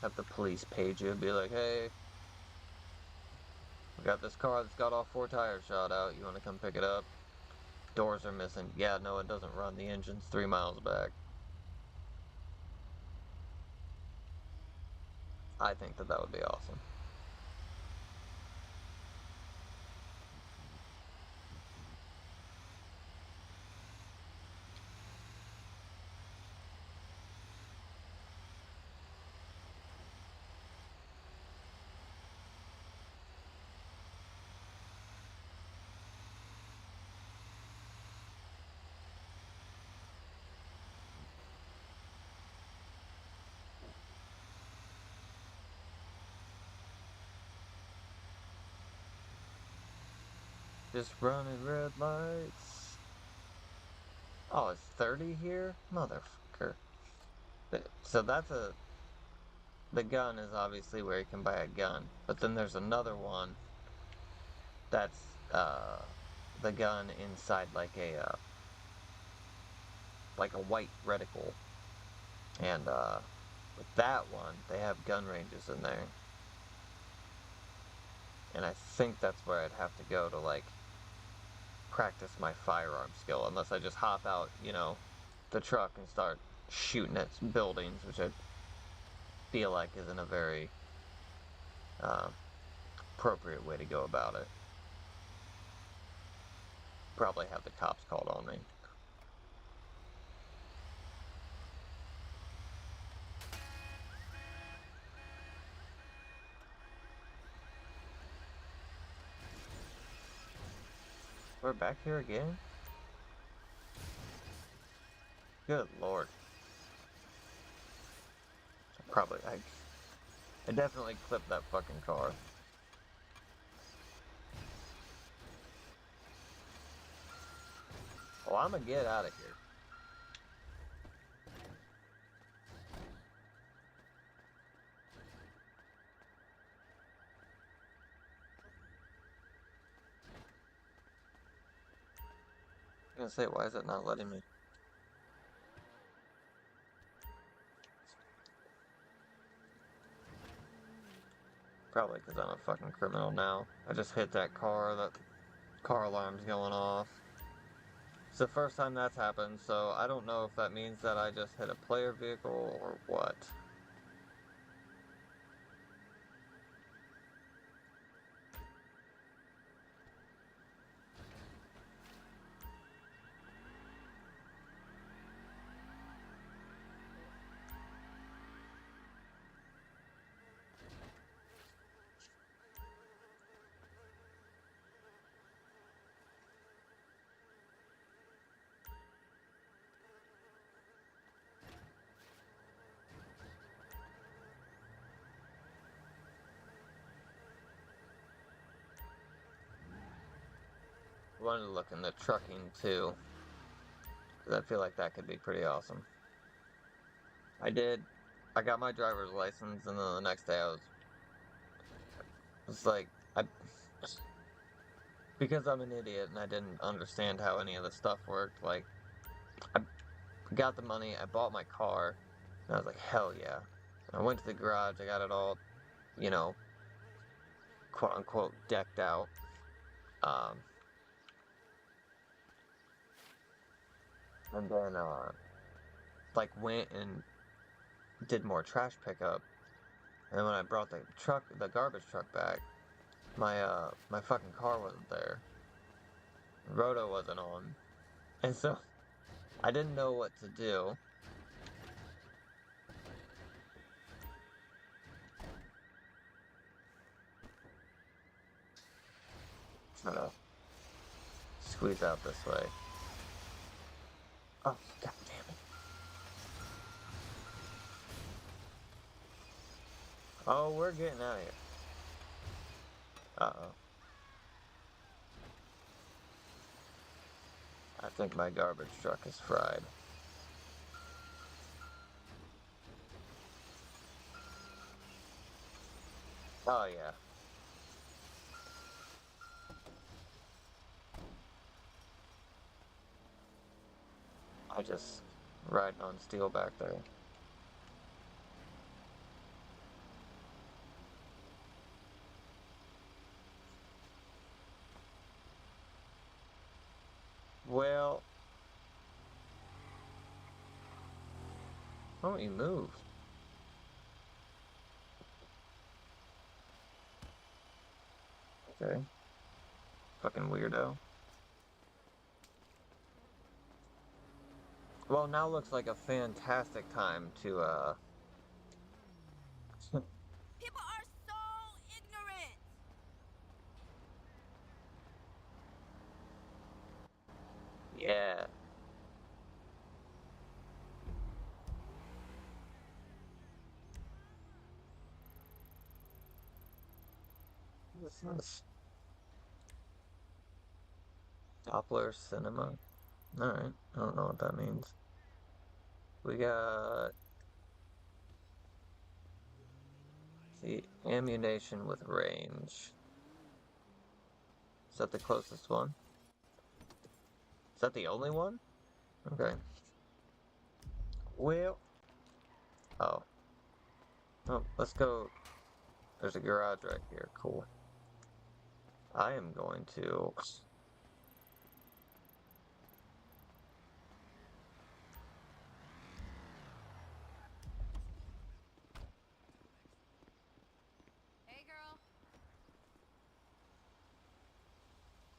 Have the police page you and be like, hey, we got this car that's got all 4 tires shot out. You want to come pick it up? Doors are missing. Yeah, no, it doesn't run. The engine's 3 miles back. I think that would be awesome. Just running red lights. Oh, it's 30 here? Motherfucker. So that's the gun is obviously where you can buy a gun. But then there's another one that's the gun inside like a like a white reticle. And with that one, they have gun ranges in there. And I think that's where I'd have to go to, like, practice my firearm skill, unless I just hop out, you know, the truck and start shooting at buildings, which I feel like isn't a very appropriate way to go about it. Probably have the cops called on me. We're back here again? Good lord. I definitely clipped that fucking car. Well, I'm gonna get out of here. I'm gonna say, why is it not letting me? Probably because I'm a fucking criminal now. I just hit that car alarm's going off. It's the first time that's happened, so I don't know if that means that I just hit a player vehicle or what. I wanted to look into trucking too, because I feel like that could be pretty awesome. I did. I got my driver's license, and then the next day I was like, because I'm an idiot and I didn't understand how any of the stuff worked, like, I got the money, I bought my car, and I was like, hell yeah. And I went to the garage, I got it all, you know, quote unquote, decked out. And then, like, went and did more trash pickup. And then when I brought the garbage truck back, my fucking car wasn't there. Roto wasn't on. And so, I didn't know what to do. Trying to squeeze out this way. Oh, god damn it. Oh, we're getting out of here. Uh-oh. I think my garbage truck is fried. Oh, yeah. I just riding on steel back there. Well, why don't you move? Okay. Fucking weirdo. Well, now looks like a fantastic time to, People are so ignorant. yeah. This is Doppler Cinema. Alright, I don't know what that means. We got the ammunition with range. Is that the closest one? Is that the only one? Okay. Well, oh. Oh, let's go. There's a garage right here. Cool. I am going to... Hey, girl.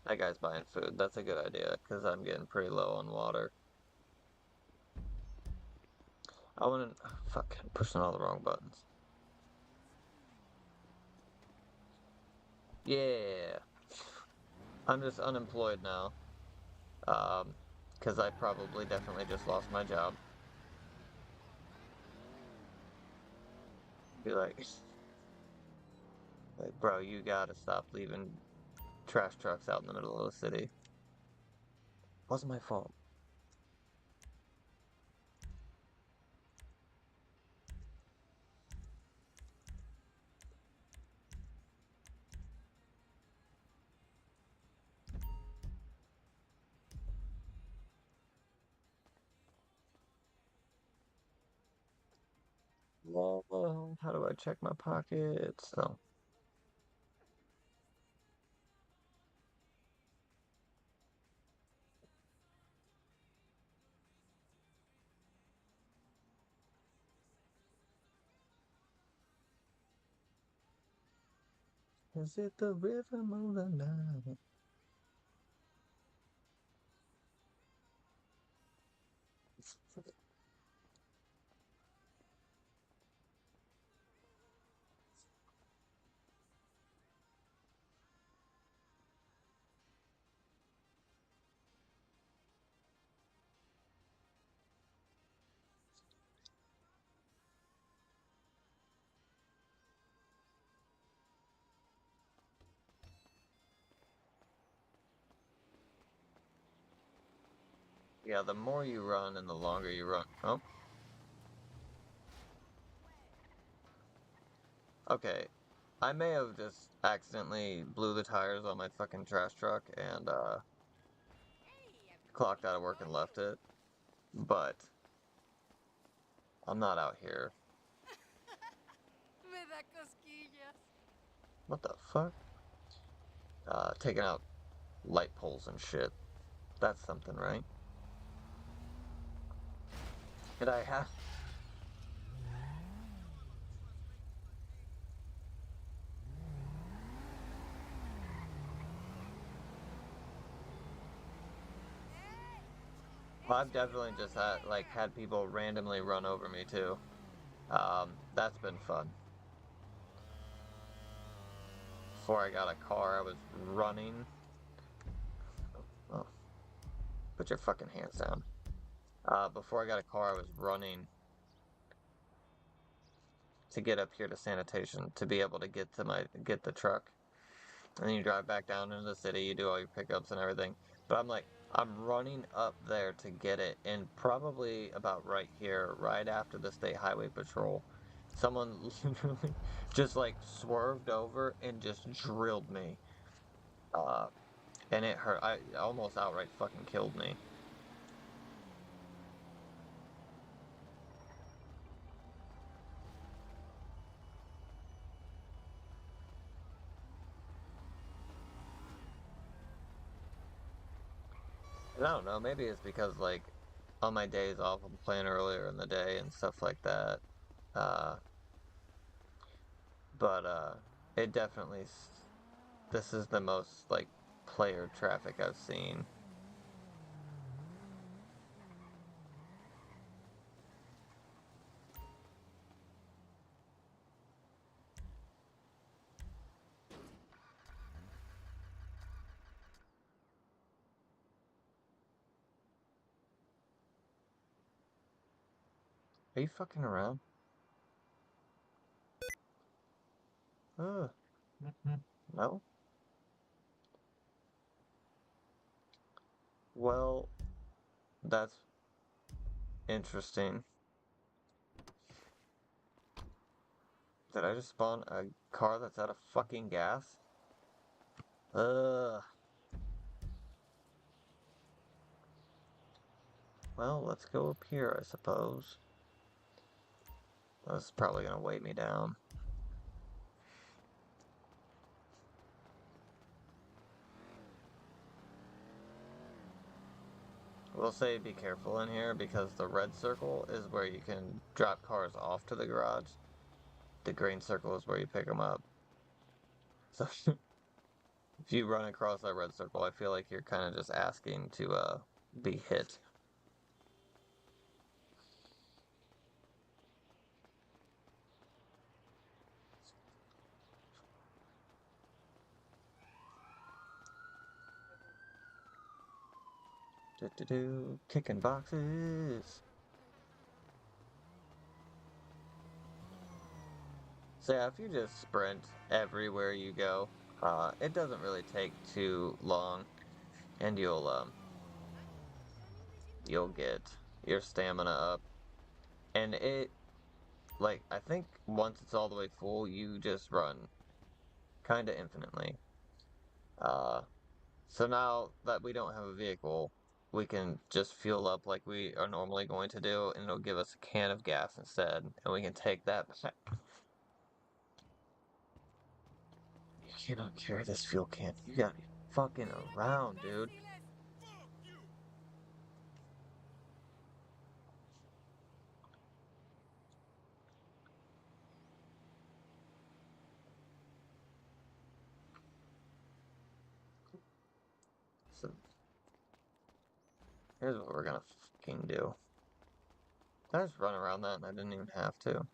That guy's buying food. That's a good idea, because I'm getting pretty low on water. I want to... Fuck, I'm pushing all the wrong buttons. Yeah. I'm just unemployed now. Because I probably definitely just lost my job. Be like, bro, you gotta stop leaving trash trucks out in the middle of the city. Wasn't my fault. Well, how do I check my pockets? Oh. Is it the rhythm of the night? Yeah, the more you run and the longer you run. Oh. Okay. I may have just accidentally blew the tires on my fucking trash truck and clocked out of work and left it. But I'm not out here. Me da cosquillas. What the fuck? Taking out light poles and shit. That's something, right? Did I have... I've definitely just had people randomly run over me too. That's been fun. Before I got a car, I was running. Oh, put your fucking hands down. Before I got a car, I was running to get up here to sanitation to be able to get the truck. And then you drive back down into the city, you do all your pickups and everything. But I'm running up there to get it, and probably about right here, right after the state highway patrol, someone literally just like swerved over and just drilled me. And it hurt. I almost outright fucking killed me. And I don't know, maybe it's because like on my days off I'm playing earlier in the day and stuff like that. Uh, but it definitely this is the most like player traffic I've seen. Are you fucking around? Ugh. No? Well, that's interesting. Did I just spawn a car that's out of fucking gas? Ugh. Well, let's go up here, I suppose. That's probably gonna weigh me down. We'll say be careful in here because the red circle is where you can drop cars off to the garage. The green circle is where you pick them up. So if you run across that red circle, I feel like you're kind of just asking to be hit. Kicking boxes. So yeah, if you just sprint everywhere you go, it doesn't really take too long, and you'll get your stamina up. And like, I think once it's all the way full, you just run kind of infinitely. So now that we don't have a vehicle, we can just fuel up like we are normally going to do, and it'll give us a can of gas instead, and we can take that back. You cannot carry this fuel can. You gotta be fucking around, dude. So here's what we're gonna fucking do. I just run around that and I didn't even have to.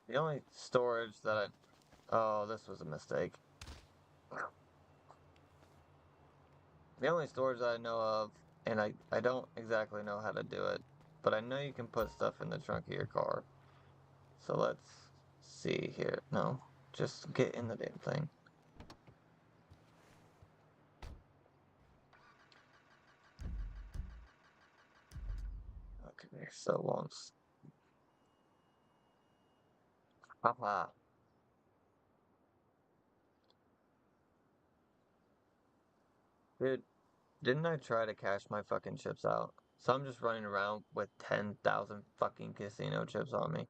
The only storage that I... Oh, this was a mistake. The only storage that I know of, and I don't exactly know how to do it, but I know you can put stuff in the trunk of your car. So let's see here. No, just get in the damn thing. Okay, so once. Papa. Dude, didn't I try to cash my fucking chips out? So I'm just running around with 10,000 fucking casino chips on me.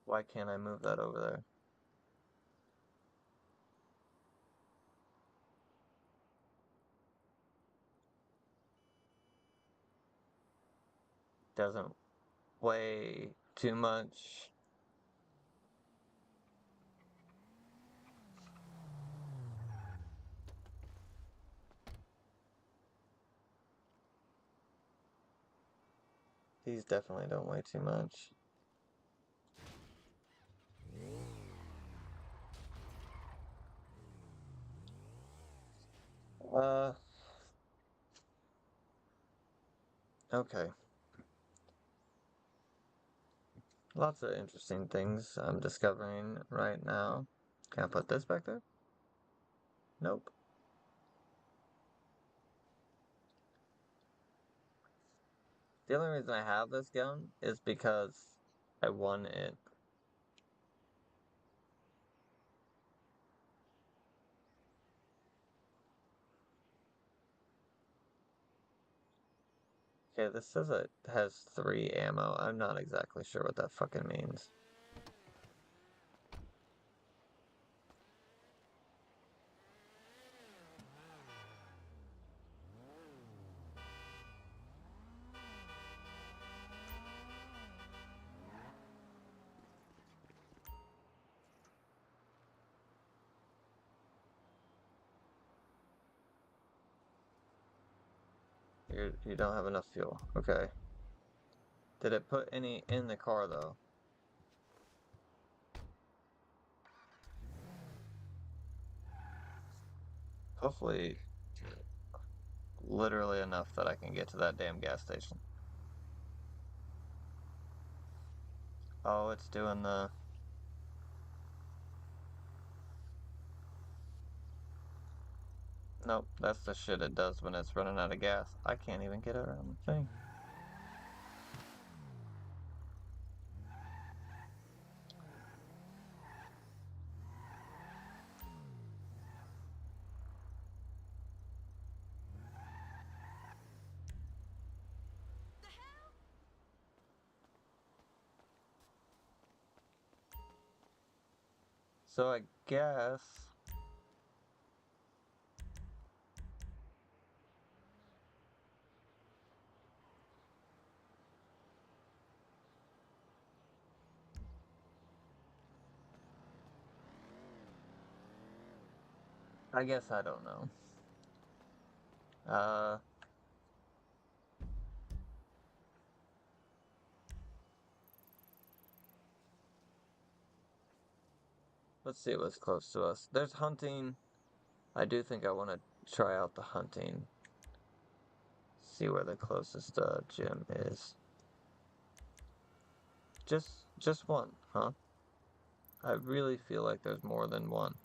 Why can't I move that over there? Doesn't weigh too much. These definitely don't weigh too much. Okay. Lots of interesting things I'm discovering right now. Can I put this back there? Nope. The only reason I have this gun is because I won it. Okay, this says it has 3 ammo. I'm not exactly sure what that fucking means. You don't have enough fuel. Okay. Did it put any in the car, though? Hopefully, literally enough that I can get to that damn gas station. Oh, it's doing the... Nope, that's the shit it does when it's running out of gas. I can't even get around the thing. So I guess... I guess I don't know. Let's see what's close to us. There's hunting. I do think I want to try out the hunting. See where the closest gym is. Just one, huh? I really feel like there's more than one.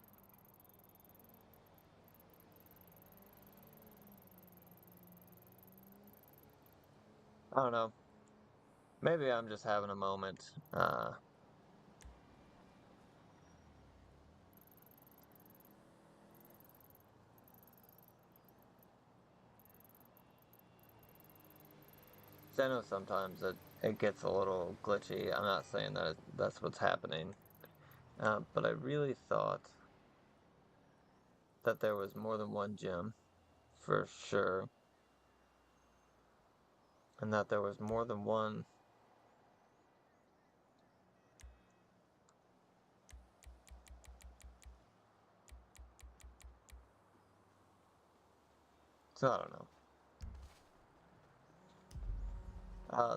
I don't know. Maybe I'm just having a moment. I know sometimes it gets a little glitchy. I'm not saying that that's what's happening. But I really thought that there was more than one gym, for sure. And that there was more than one. So I don't know.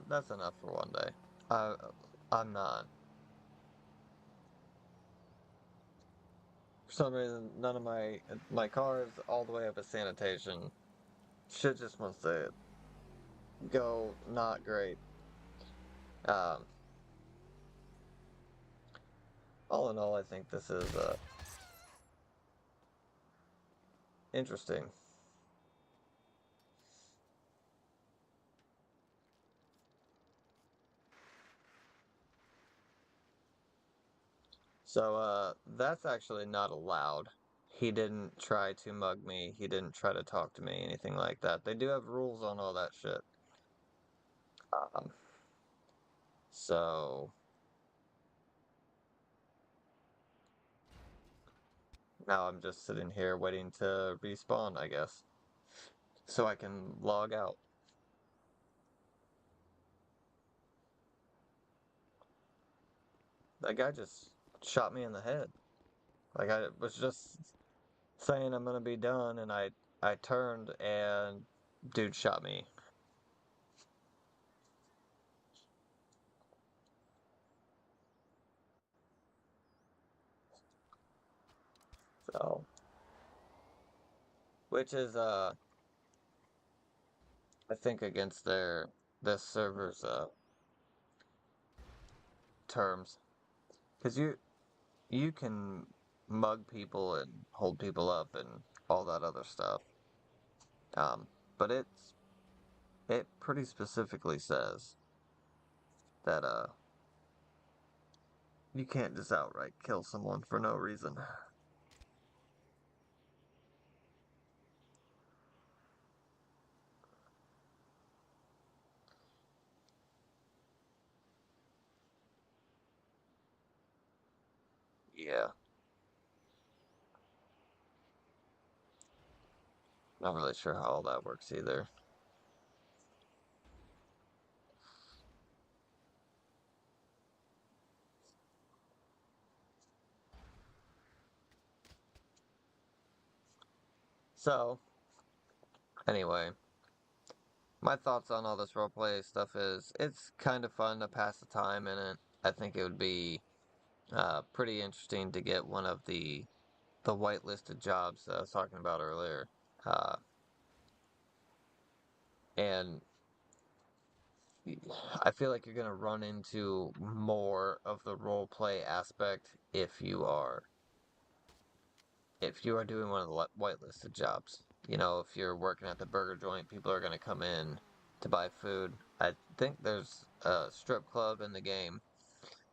That's enough for one day. I'm not. For some reason, none of my cars all the way up at sanitation. Shit just wants to go not great. Um, all in all, I think this is interesting. So that's actually not allowed. He didn't try to mug me. He didn't try to talk to me, anything like that. They do have rules on all that shit. Um, so now I'm just sitting here waiting to respawn, I guess, so I can log out. That guy just shot me in the head. Like, I was just saying I'm gonna be done, and I turned and dude shot me. So, which is I think against this server's terms, because you can mug people and hold people up and all that other stuff. But it pretty specifically says that you can't just outright kill someone for no reason. Yeah, not really sure how all that works either. So, anyway, my thoughts on all this roleplay stuff is it's kind of fun to pass the time in it. I think it would be pretty interesting to get one of the whitelisted jobs that I was talking about earlier. Uh, and I feel like you're going to run into more of the role play aspect if you are doing one of the whitelisted jobs. you know, if you're working at the burger joint, people are going to come in to buy food. I think there's a strip club in the game.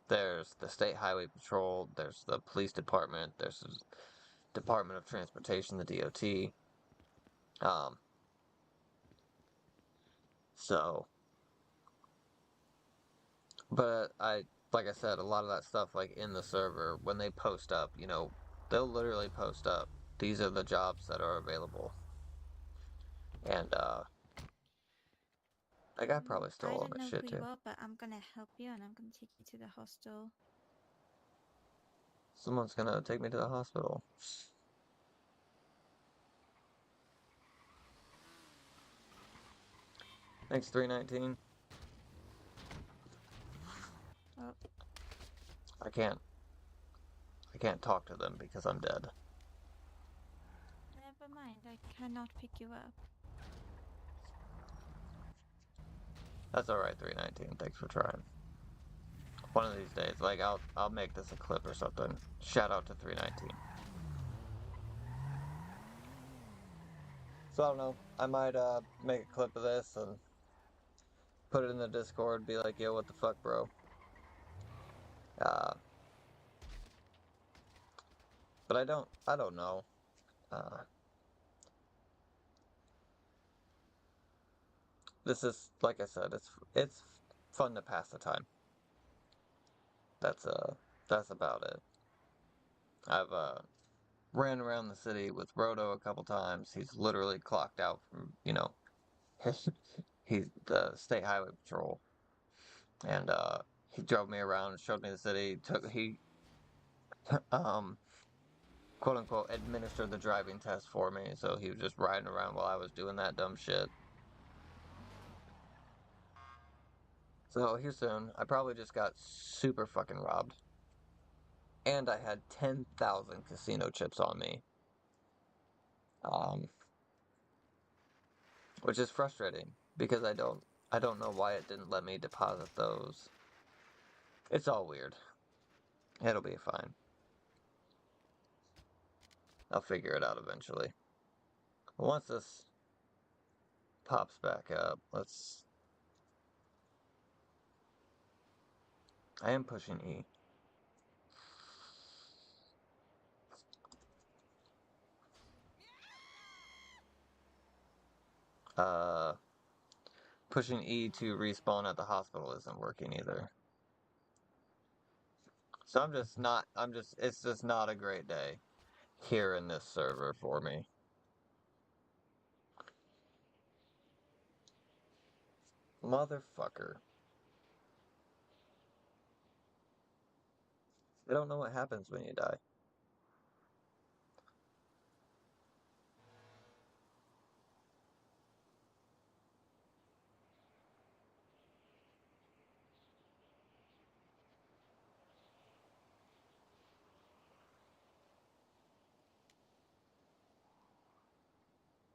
There's the State Highway Patrol. There's the police department. There's the Department of Transportation, the DOT. So, but like I said, a lot of that stuff, like in the server, when they post up, you know, they'll literally post up, these are the jobs that are available. And, that guy probably stole I all don't my know shit who you too. are, but I'm gonna help you and I'm gonna take you to the hostel. Someone's gonna take me to the hospital. Thanks, 319. Oh, I can't talk to them because I'm dead. never mind. I cannot pick you up. That's alright, 319. Thanks for trying. One of these days, like, I'll make this a clip or something. Shout out to 319. So I don't know. I might make a clip of this and put it in the Discord. Be like, yo, what the fuck, bro? But I don't know. This is, like I said, it's fun to pass the time. That's about it. I've ran around the city with Roto a couple times. He's literally clocked out from, you know, he's the State Highway Patrol, and he drove me around and showed me the city. He quote unquote administered the driving test for me, so he was just riding around while I was doing that dumb shit. So here soon, I probably just got super fucking robbed. And I had 10,000 casino chips on me. Which is frustrating because I don't know why it didn't let me deposit those. It's all weird. It'll be fine. I'll figure it out eventually. Once this pops back up, I am pushing E. Pushing E to respawn at the hospital isn't working either. So it's just not a great day here in this server for me. Motherfucker. They don't know what happens when you die.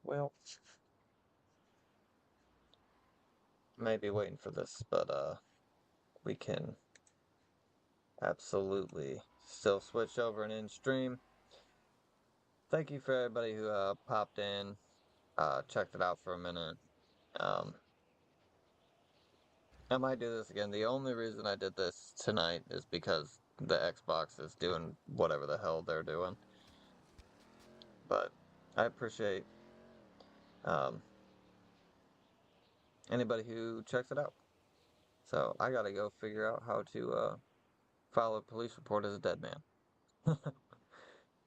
Well, maybe waiting for this, but we can absolutely still switch over and in stream. Thank you for everybody who popped in, checked it out for a minute. I might do this again. The only reason I did this tonight is because the Xbox is doing whatever the hell they're doing. But I appreciate anybody who checks it out. So I gotta go figure out how to file a police report as a dead man.